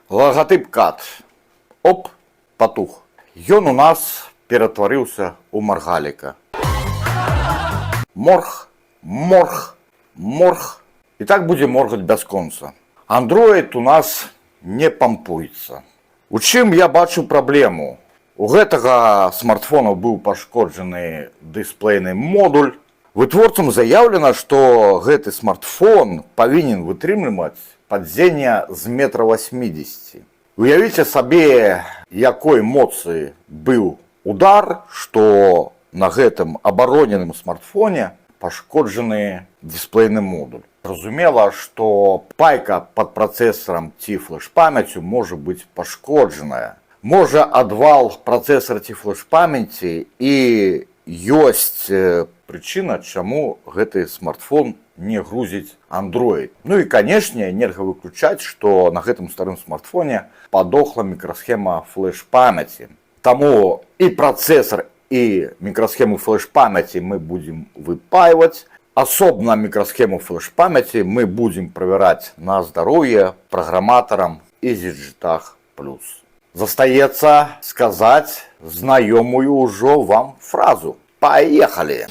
Лагатып КАТ. Оп, патух. Ён у нас ператварыўся ў маргаліка. Морг, морг, морг. І так будзе моргаць бясконца. Android у нас не пампуецца. У чым я бачу праблему? У гэтага смартфона быў пашкоджаны дысплейны модуль. Вытворцам заяўлена, што гэты смартфон павінен вытрымліваць падзенне з 1,80 м. Уявіце сабе, якой моцы быў удар, што на гэтым абароненым смартфоне пашкоджаны дысплейны модуль. Зразумела, што пайка пад працэсарам ці флэш-памяццю можа быць пашкоджаная. Можа, адвал працэсара ці флэш-памяці і ёсць прычына, чаму гэты смартфон не грузіць Android. Ну і, канешне, нельга выключаць, што на гэтым старым смартфоне падохла мікрасхема флэш-памяці. Таму і працэсар, і мікрасхему флэш-памяці мы будзем выпаиваць. Асобна мікрасхему флэш-памяці мы будзем правяраць на здароўе праграматарам EasyJet+. Застаецца сказаць знаёмую ўжо вам фразу. Паехалі!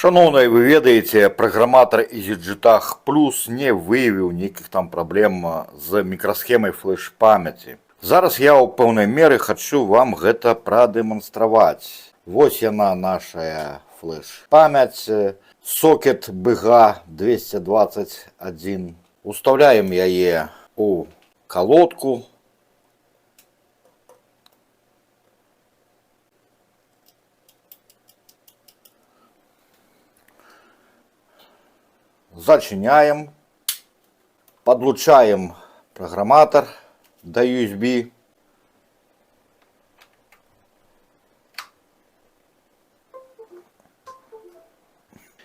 Шановные, вы ведаеце, праграматор EasyJetag Plus не выявіў нейкіх там праблем з мікрасхемай флеш-памяці. Зараз я ў пэўнай меры хочу вам гэта прадэманстраваць. Вось яна, нашая флеш-памяць, сокет BGA 221. Уставляем яе у колодку. Зачиняем, подлучаем программатор до USB.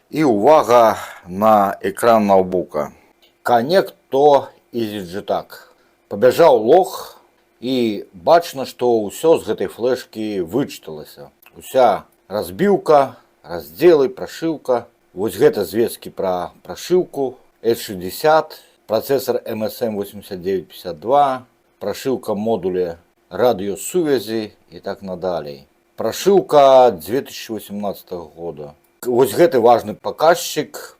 И увага на экран ноутбука. Connect to EasyJetag. Побежал лог и бачно, что ўсё з гэтай флешки вычыталася. Уся разбіўка, разделы, прошивка. Вось гэта звесткі пра прошивку S60, процессор MSM 8952, прошивка модуля радиосувязи и так надалей. Прошивка 2018 года. Вось гэты важны показчик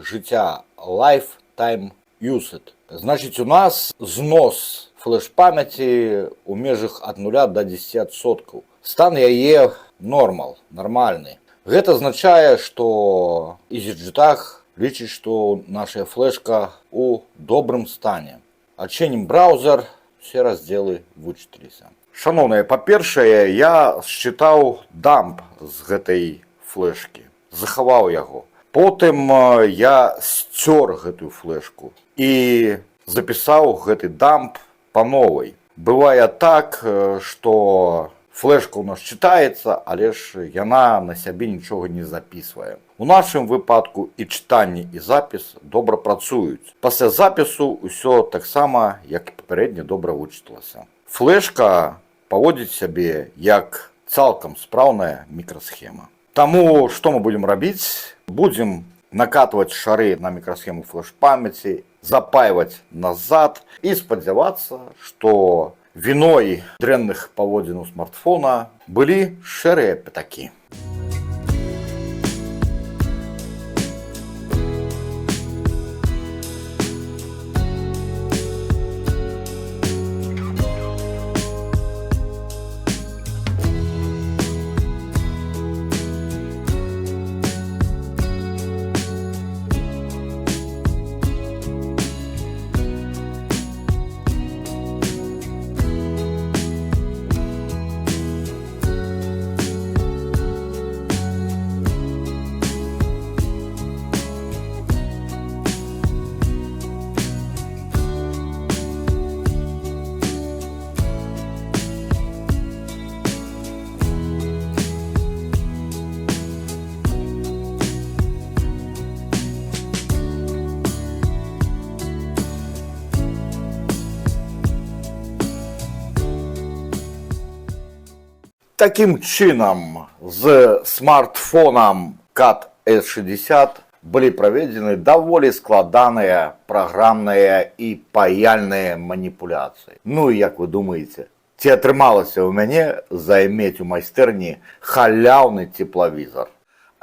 жыцця Lifetime Used. Значит, у нас знос флеш-памяти у межах от 0 до 10%. Стан яе нормальны. Гэта означае, што EasyJetag лічыць, што наша флешка у добрым стане. Адчынім браузер, все разделы вычыталіся. Шановныя, па-першае, я счытаў дамп з гэтай флешкі, захаваў яго. Потым я сцёр гэтую флешку і запісаў гэты дамп па новай. Бывае так, што флешка у нас читаецца, але ж яна на сябе нічога не записывае. У нашым выпадку і чытанне, і запіс добра працуюць. Пасля запісу ўсё таксама, як і папярэдне, добра вычыталася. Флешка паводзіць сябе як цалкам спраўная мікрасхема. Таму што мы будзем рабіць? Будзем накатваць шары на мікрасхему флеш-памяці, запаивать назад і спадзявацца, што виной дрэнных паводзінаў смартфона былі шэрыя пятакі. Таким чынам, з смартфонам CAT S60 былі праведзены даволі складаныя праграмныя і паяльныя маніпуляцыі. Ну і як вы думаеце, ці атрымалася ў мяне займець у майстэрні халяўны теплавізор?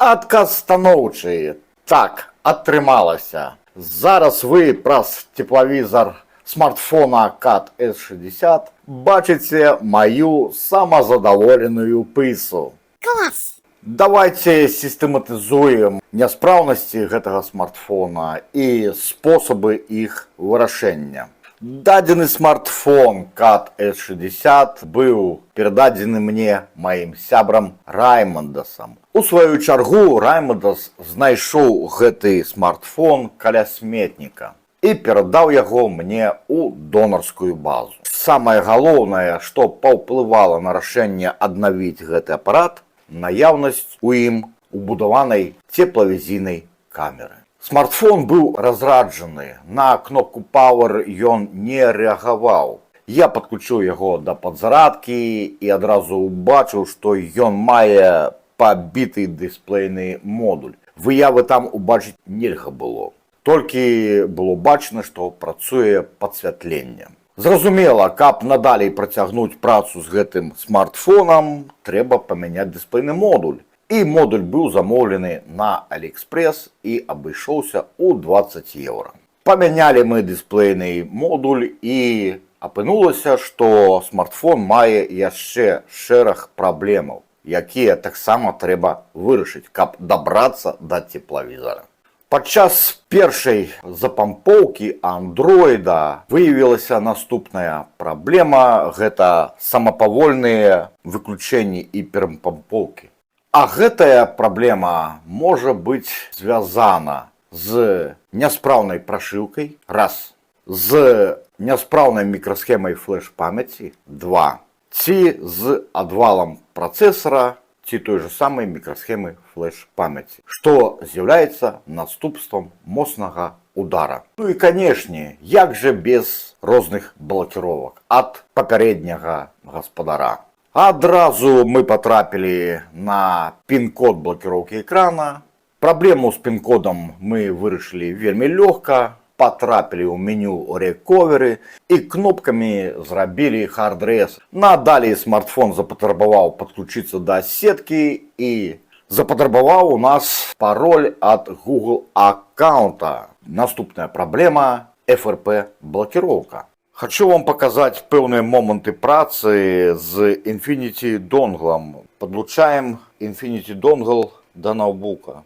Адказ станоўчы. Так, атрымалася. Зараз вы праз теплавізор смартфона CAT S60 бачыце маю самазадаволеную пысу. Класс! Давайте сістэматызуем няспраўнасці гэтага смартфона і спосабы іх вырашэння. Дадзены смартфон CAT S60 быў перададзены мне маім сябрам Раймондасам. У сваю чаргу Раймондас знайшоў гэты смартфон каля сметніка і перадаў яго мне ў донарскую базу. Самае галоўнае, што паўплывала на рашэнне аднавіць гэты апарат, наяўнасць у ім убудаванай теплавізійнай камеры. Смартфон быў разраджаны, на кнопку Power ён не рэагаваў. Я падключыў яго да падзарадкі і адразу убачыў, што ён мае пабіты дысплейны модуль. Выявы там убачыць нельга было. Толькі было бачна, што працуе падсвятленне. Зразумела, каб надалей працягнуць працу з гэтым смартфонам, трэба памяняць дысплейны модуль. І модуль быў замоўлены на Алиэкспресс і абышоўся ў 20 еўра. Памянялі мы дысплейны модуль і апынулася, што смартфон мае яшчэ шэраг праблемаў, якія таксама трэба вырашыць, каб дабрацца да теплавізара. Падчас першай запампоўкі андроіда выявілася наступная праблема, гэта самапавольныя выключэнні і перапампоўкі. А гэтая праблема можа быць звязана з няспраўнай прашыўкай, раз, з няспраўнай мікрасхемай флеш-памяці, два, ці з адвалам працэсара, ці той же самай мікрасхемы флеш-памяці, што з'яўляецца наступствам моцнага удара. Ну і, канешне, як жа без розных блакіровак ад папярэдняга гаспадара. Адразу мы патрапілі на пін-код блакіроўкі экрана. Праблему з пін-кодам мы вырашылі вельмі лёгка. Потрапілі ў меню Recovery і кнопкамі зрабілі хард-рэс. Надалей смартфон запатрабаваў падключыцца да сеткі і запатрабаваў у нас пароль ад Google аккаунта. Наступная праблема – FRP блакіроўка. Хочу вам паказаць пэўныя моманты працы з Infinity Dongle. Падлучаем Infinity Dongle да ноутбука.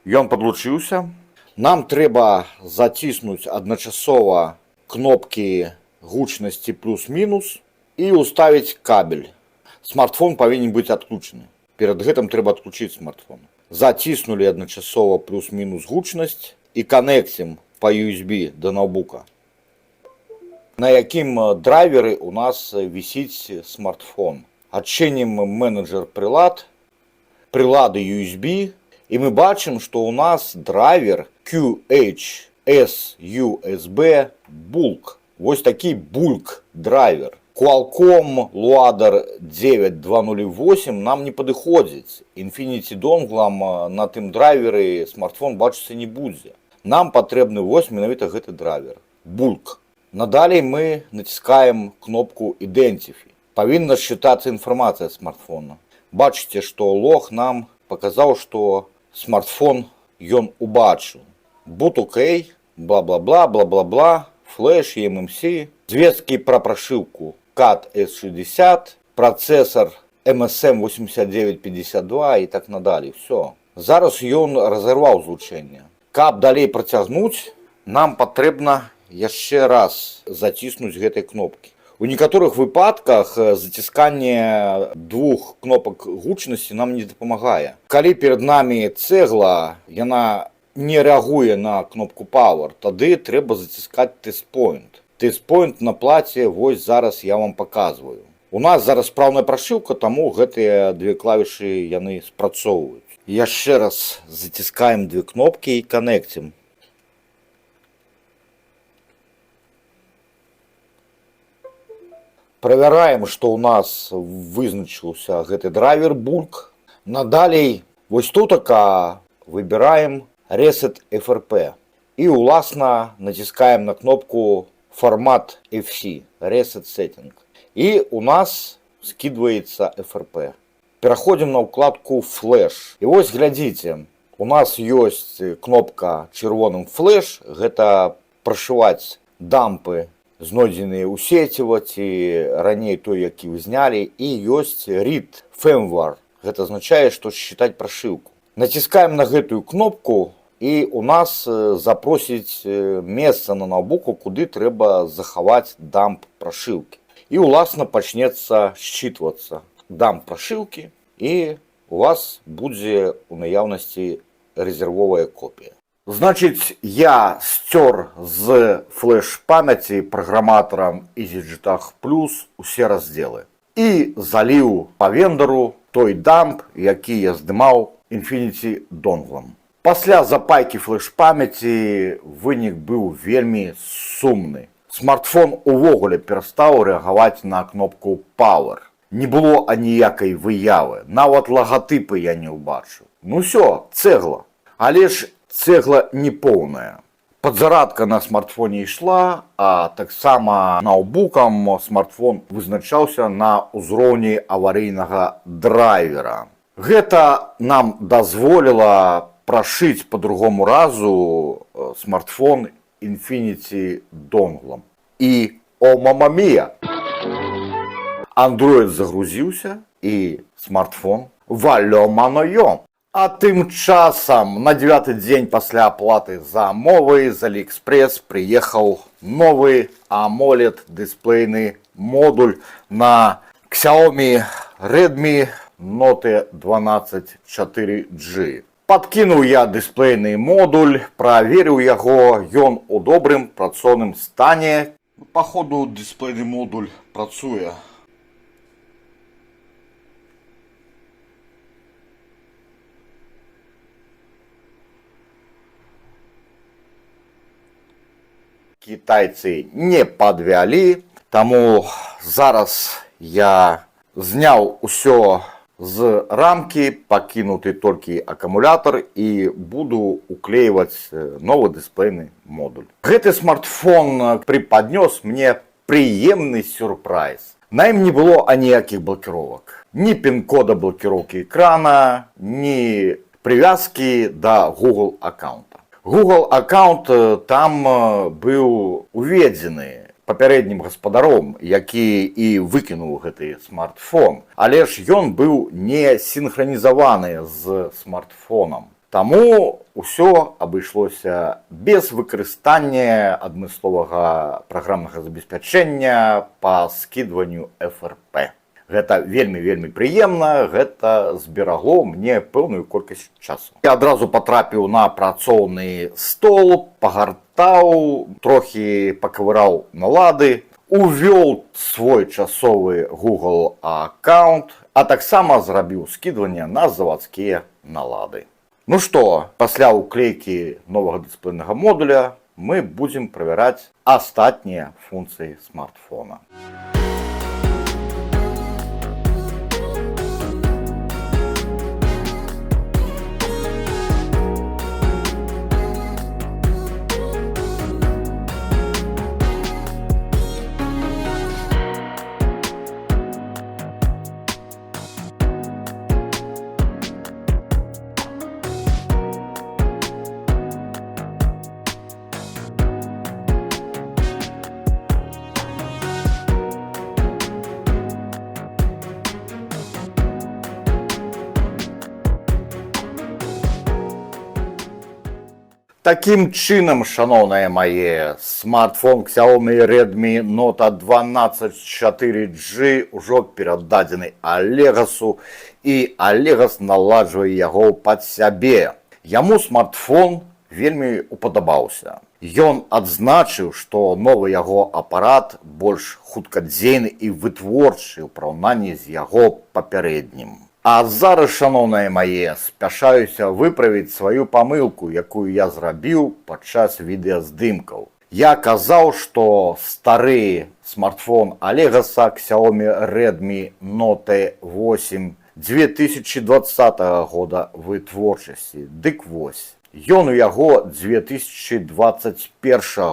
Ён падлучыўся. Нам трэба заціснуць адначасова кнопкі гучнасці плюс-мінус і ўставіць кабель. Смартфон павінен быць адключаны. Перад гэтым трэба адключыць смартфон. Заціснулі адначасова плюс-мінус гучнасць і канекцім па USB да ноутбука, на якім драйверы у нас вісіць смартфон. Адчынім менеджер прылад, прылады USB, і мы бачым, што ў нас драйвер QHSUSB Bulk. Вось такі Bulk драйвер. Qualcomm Luador 9208 нам не падыходзіць. Infinity Dongle на тым драйверы смартфон бачыцца не будзе. Нам патрэбны вось менавіта гэты драйвер. Bulk. Надалей мы націскаем кнопку Identify. Павінна счытацца інфармацыя смартфона. Бачыце, што лог нам паказаў, што смартфон ён убачыў. Boot OK, бла-бла-бла, бла-бла-бла, флеш, eMMC, звесткі пра прашыўку CAT S60, працэсар MSM 8952 і так надалей. Всё. Зараз ён разарваў злучэнне. Каб далей працягнуць, нам патрэбна яшчэ раз заціснуць гэтай кнопкі. У некаторых выпадках зацісканне двух кнопак гучнасці нам не дапамагае. Калі перад намі цэгла, яна не рэагуе на кнопку Power, тады трэба заціскаць тест-point. Тест-point на плаце вось зараз я вам паказваю. У нас зараз спраўная прашыўка, таму гэтыя две клавішы яны спрацоўваюць. Яшчэ раз заціскаем две кнопкі і канекцім. Правяраем, што ў нас вызначыўся гэты драйвер Bulk. Надалей, вось тутака выбіраем Reset FRP. І уласна націскаем на кнопку Format FC, Reset Setting. І у нас скидваецца FRP. Пераходзім на ўкладку Flash. І вось глядзіце, у нас ёсць кнопка чырвоным Flash, гэта прашываць дампы, знойдзеныя ў сеціва ці раней той, які вы знялі, і ёсць Read Firmware. Гэта азначае, што счытаць прашыўку. Націскаем на гэтую кнопку і у нас запросіць месца на ноутбуку, куды трэба захаваць дамп прашыўкі. І уласна пачнецца считвацца дамп прашыўкі і у вас будзе у наяўнасці рэзервовая копія. Значыць, я сцёр з флеш-памяці праграматарам EasyJetag Plus усе раздзелы і заліў па вендару той дамп, які я здымаў Infinity Dongle. Пасля запайкі флеш-памяці вынік быў вельмі сумны. Смартфон увогуле перастаў рэагаваць на кнопку Power. Не было аніякай выявы, нават лагатыпы я не ўбачыў. Ну ўсё, цэгла. Але ж цэгла не поўная. Падзарадка на смартфоне ішла, а таксама ноутбукам смартфон вызначаўся на ўзроўні аварыйнага драйвера. Гэта нам дазволіла прошить по другому разу смартфон Infinity донглом. И, о мама мия, Android загрузился и смартфон валё маноё. А тым часам на 9-й дзень пасля аплаты за мовы з AliExpress приехал новый AMOLED дисплейный модуль на Xiaomi Redmi Note 12 4G. Подкинуў я дысплейны модуль, праверыў яго, ён у добрым працоўным стане. Походу дысплейны модуль працуе. Китайцы не подвялі, таму зараз я зняў усё з рамки, пакінуты толькі акумулятор і буду уклеивать новый дысплейны модуль. Гэты смартфон преподнес мне приемный сюрприз. На ім не было аніякіх блокировок. Ни пин-кода блокировки экрана, ни привязки до Google аккаунта. Google аккаунт там быў уведзены папярэднім гаспадаром, які і выкінуў гэты смартфон. Але ж ён быў не синхронізаваны з смартфонам. Таму ўсё абышлося без выкарыстання адмысловага праграмнага забеспячэння па скідванню FRP. Гэта вельмі прыемна, гэта зберагло мне пэўную колькасць часу. Я адразу патрапіў на працоўны стол, пагартаў, трохі пакавыраў налады, увёў свой часовы Google аккаунт, а таксама зрабіў скідванне на завадскія налады. Ну што, пасля уклейкі новага дысплейнага модуля мы будзем правяраць астатнія функцыі смартфона. Таким чынам, шановныя мае, смартфон Xiaomi Redmi Note 12 4G ужо перададзены Олегасу, і Олегас наладжвае яго пад сябе. Яму смартфон вельмі упадабаўся. Ён адзначыў, што новы яго апарат больш хуткадзейны і вытворчы ў параўнанні з яго папярэднім. А зараз, шановныя мае, спяшаюся выправіць сваю памылку, якую я зрабіў падчас відэаздымкаў. Я казаў, што стары смартфон Олегаса Xiaomi Redmi Note 8 2020 года вытворчасці. Дык вось, ён у яго 2021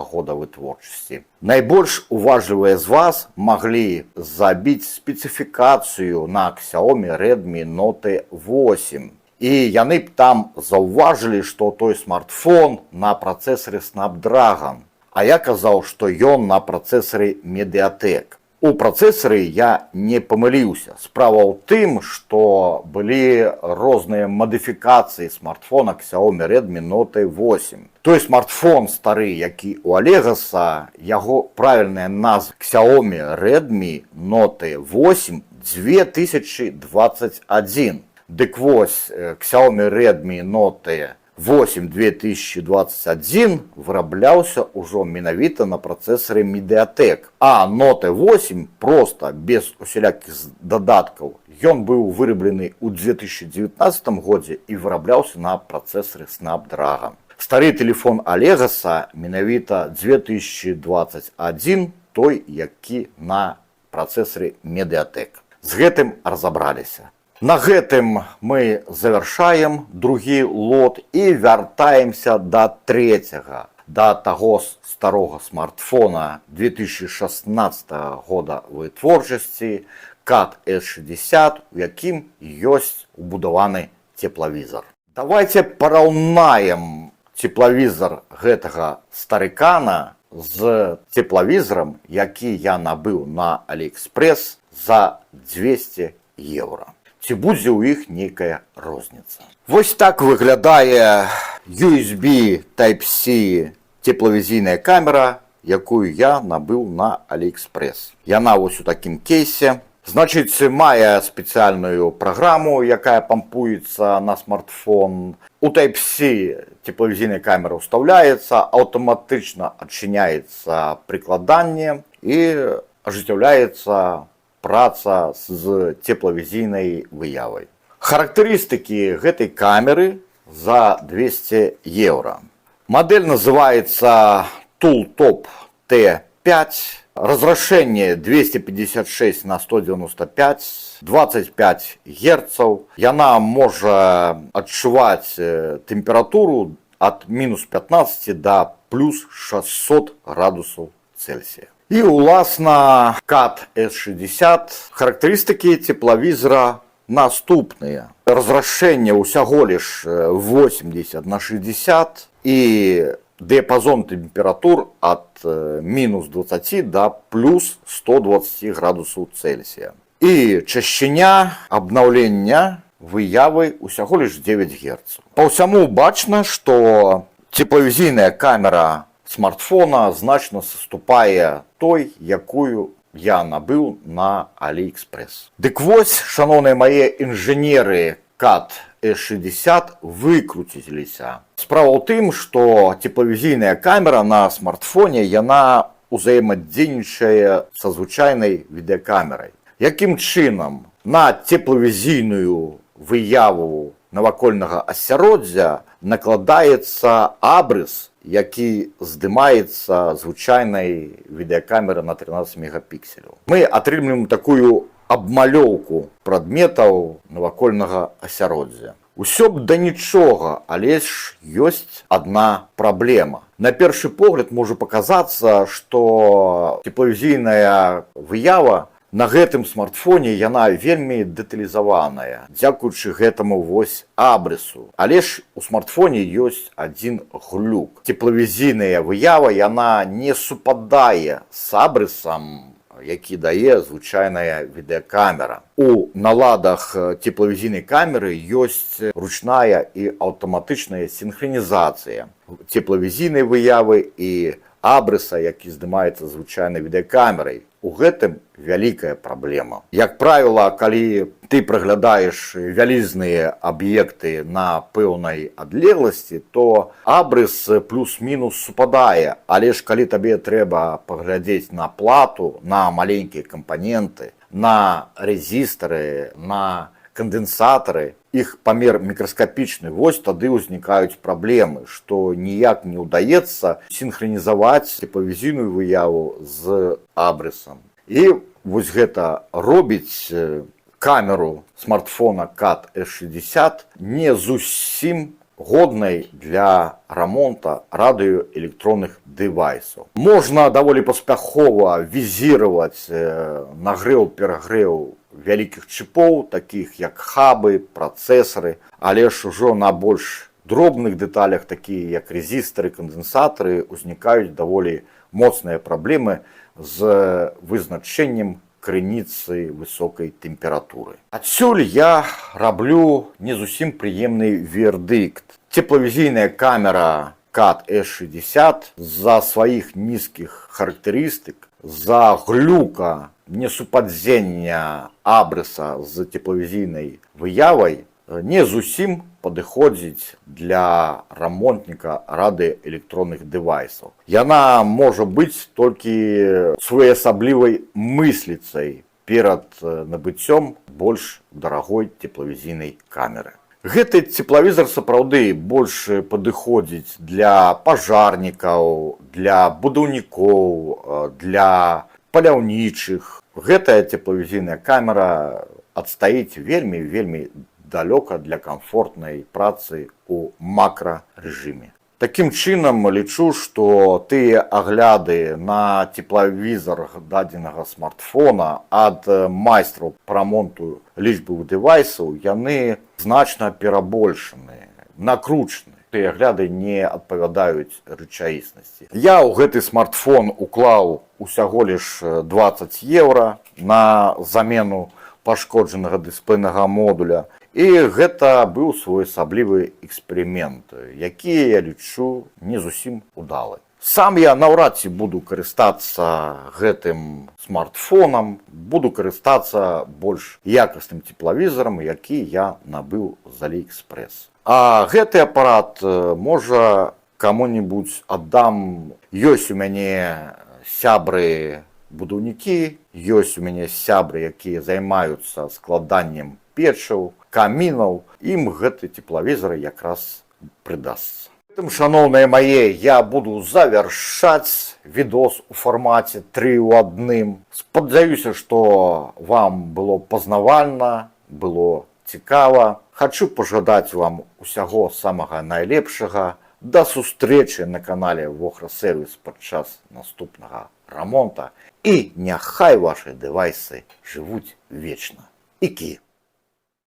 года вытворчасці. Найбольш уважлівыя з вас маглі забіць спецыфікацыю на Xiaomi Redmi Note 8. І яны б там заўважылі, што той смартфон на працэсары Snapdragon. А я казаў, што ён на працэсары Mediatek. У працэсары я не памыліўся. Справа ў тым, што былі розныя мадыфікацыі смартфона Xiaomi Redmi Note 8. Той смартфон стары, які у Олегаса, яго правільная назва Xiaomi Redmi Note 8 2021. Дык вось, Xiaomi Redmi Note 8 2021 вырабляўся ўжо менавіта на працэсары Mediatek, а Note 8 проста без усялякіх дадаткаў. Ён быў выраблены ў 2019 годзе і вырабляўся на працэсары Snapdragon. Стары тэлефон Олегаса менавіта 2021, той, які на працэсары Mediatek. З гэтым разабраліся. На гэтым мы завяршаем другі лот і вяртаемся да трэцяга да таго старога смартфона 2016 года вытворчасці CAT S60, у якім ёсць убудаваны теплавізор. Давайте параўнаем теплавізор гэтага старыкана з теплавізорам, які я набыў на AliExpress за 200 евро. Ці будзе ў іх нейкая розніца? Вось так выглядае USB Type-C теплавізійная камера, якую я набыў на AliExpress. Яна вось у такім кейсе. Значыць, мае спецыяльную праграму, якая пампуецца на смартфон. У Type-C теплавізійная камера ўстаўляецца, аўтаматычна адчыняецца прыкладанне і ажыццяўляецца праца з теплавізійнай выявай. Характарыстыкі гэтай камеры за 200 евро. Модель называется Tooltop T5. Разрешение 256 на 195, 25 Гц. Яна можа адчуваць тэмпературу от минус 15 до плюс 600 градусаў Цельсия. І уласна CAT S60. Характарыстыкі теплавізора наступныя. Разрешение усяго лишь 80 на 60 и диапазон температур от минус 20 до плюс 120 градусаў Цельсия. И чашчыня обновления выявы усяго лишь 9 Гц. По всему бачна, что теплавізійная камера смартфона значна саступае той, якую я набыў на AliExpress. Дык вось, шановныя мае інжынеры, CAT S60 выкруціліся. Справа ў тым, што теплавізійная камера на смартфоне, яна ўзаемадзейнічае са звычайнай відэакамерай. Якім чынам на теплавізійную выяву навакольнага асяроддзя накладаецца абрыс, які здымаецца звычайнай відэакамеры на 13 мегапікселяў. Мы атрымліваем такую абмалёўку прадметаў навакольнага асяроддзя. Усё б да нічога, але ж ёсць адна праблема. На першы погляд можа паказацца, што теплавізійная выява на гэтым смартфоне яна вельмі дэталізаваная, дзякуючы гэтаму вось абрысу. Але ж у смартфоне ёсць адзін глюк. Теплавізійная выява яна не супадае з абрысам, які дае звычайная відэакамера. У наладах теплавізійнай камеры ёсць ручная і аўтаматычная сінхранізацыя теплавізійнай выявы і абрыса, які здымаецца звычайнай відэакамерай. У гэтым вялікая праблема. Як правіла, калі ты праглядаеш вялізныя аб'екты на пэўнай адлегласці, то абрыс плюс-мінус супадае. Але ж калі табе трэба паглядзець на плату, на маленькія кампаненты, на резістары, на кандэнсатары, іх памер мікраскапічны, вось тады ўзнікаюць праблемы, што ніяк не ўдаецца сінхранізаваць теплавізійную выяву з абрысам. І вось гэта робіць камеру смартфона CAT S60 не зусім годнай для рамонта радыёэлектронных дэвайсаў. Можна даволі паспяхова візіраваць нагрэў-перагрэў вялікіх чыпоў, такіх як хабы, працэсары, але ж ужо на больш дробных дэталях, такія як резістары, кандэнсатары, узнікаюць даволі моцныя праблемы з вызначэннем крыніцы высокай тэмпературы. Адсюль я раблю не зусім прыемны вердыкт. Теплавізійная камера CAT S60 з-за сваіх нізкіх характарыстык, з-за глюка несупадзення абрыса з теплавізійнай выявай не зусім падыходзіць для рамонтніка радыёэлектронных дэвайсаў. Яна можа быць толькі своеасаблівай мысліцай перад набыццём больш дарагой теплавізійнай камеры. Гэты теплавізор сапраўды больш падыходзіць для пажарнікаў, для будаўнікоў, для паляўнічых. Гэтая теплавізійная камера адстаіць вельмі далёка для камфортнай працы у макрарэжыме. Такім чынам лічу, што тыя агляды на теплавізорах дадзенага смартфона ад майстраў па рамонту лічбавых дэвайсаў, яны значна перабольшаны, накручаны. Тыя агляды не адпавядаюць рэчаіснасці. Я ў гэты смартфон уклаў усяго лиш 20 еўра на замену пашкоджанага дысплейнага модуля. І гэта быў своеасаблівы эксперымент, які я лічу не зусім удалы. Сам я наўрад ці буду карыстацца гэтым смартфонам, буду карыстацца больш якасным теплавізорам, які я набыў з Алиэкспрэс. А гэты апарат можа каму-небудзь аддам. Ёсць у мяне сябры будаўнікі, ёсць у мяне сябры, якія займаюцца складаннем печаў, камінаў, ім гэты теплавізор якраз прыдасца. Гэтым, шаноўныя мае, я буду завяршаць відос у фармаце 3 ў 1. Спадзяюся, што вам было пазнавальна, было цікава. Хачу пажадаць вам усяго самага найлепшага. Да сустрэчы на канале Вохра Сервіс падчас наступнага рамонта. І няхай вашы дэвайсы жывуць вечна. Ікі!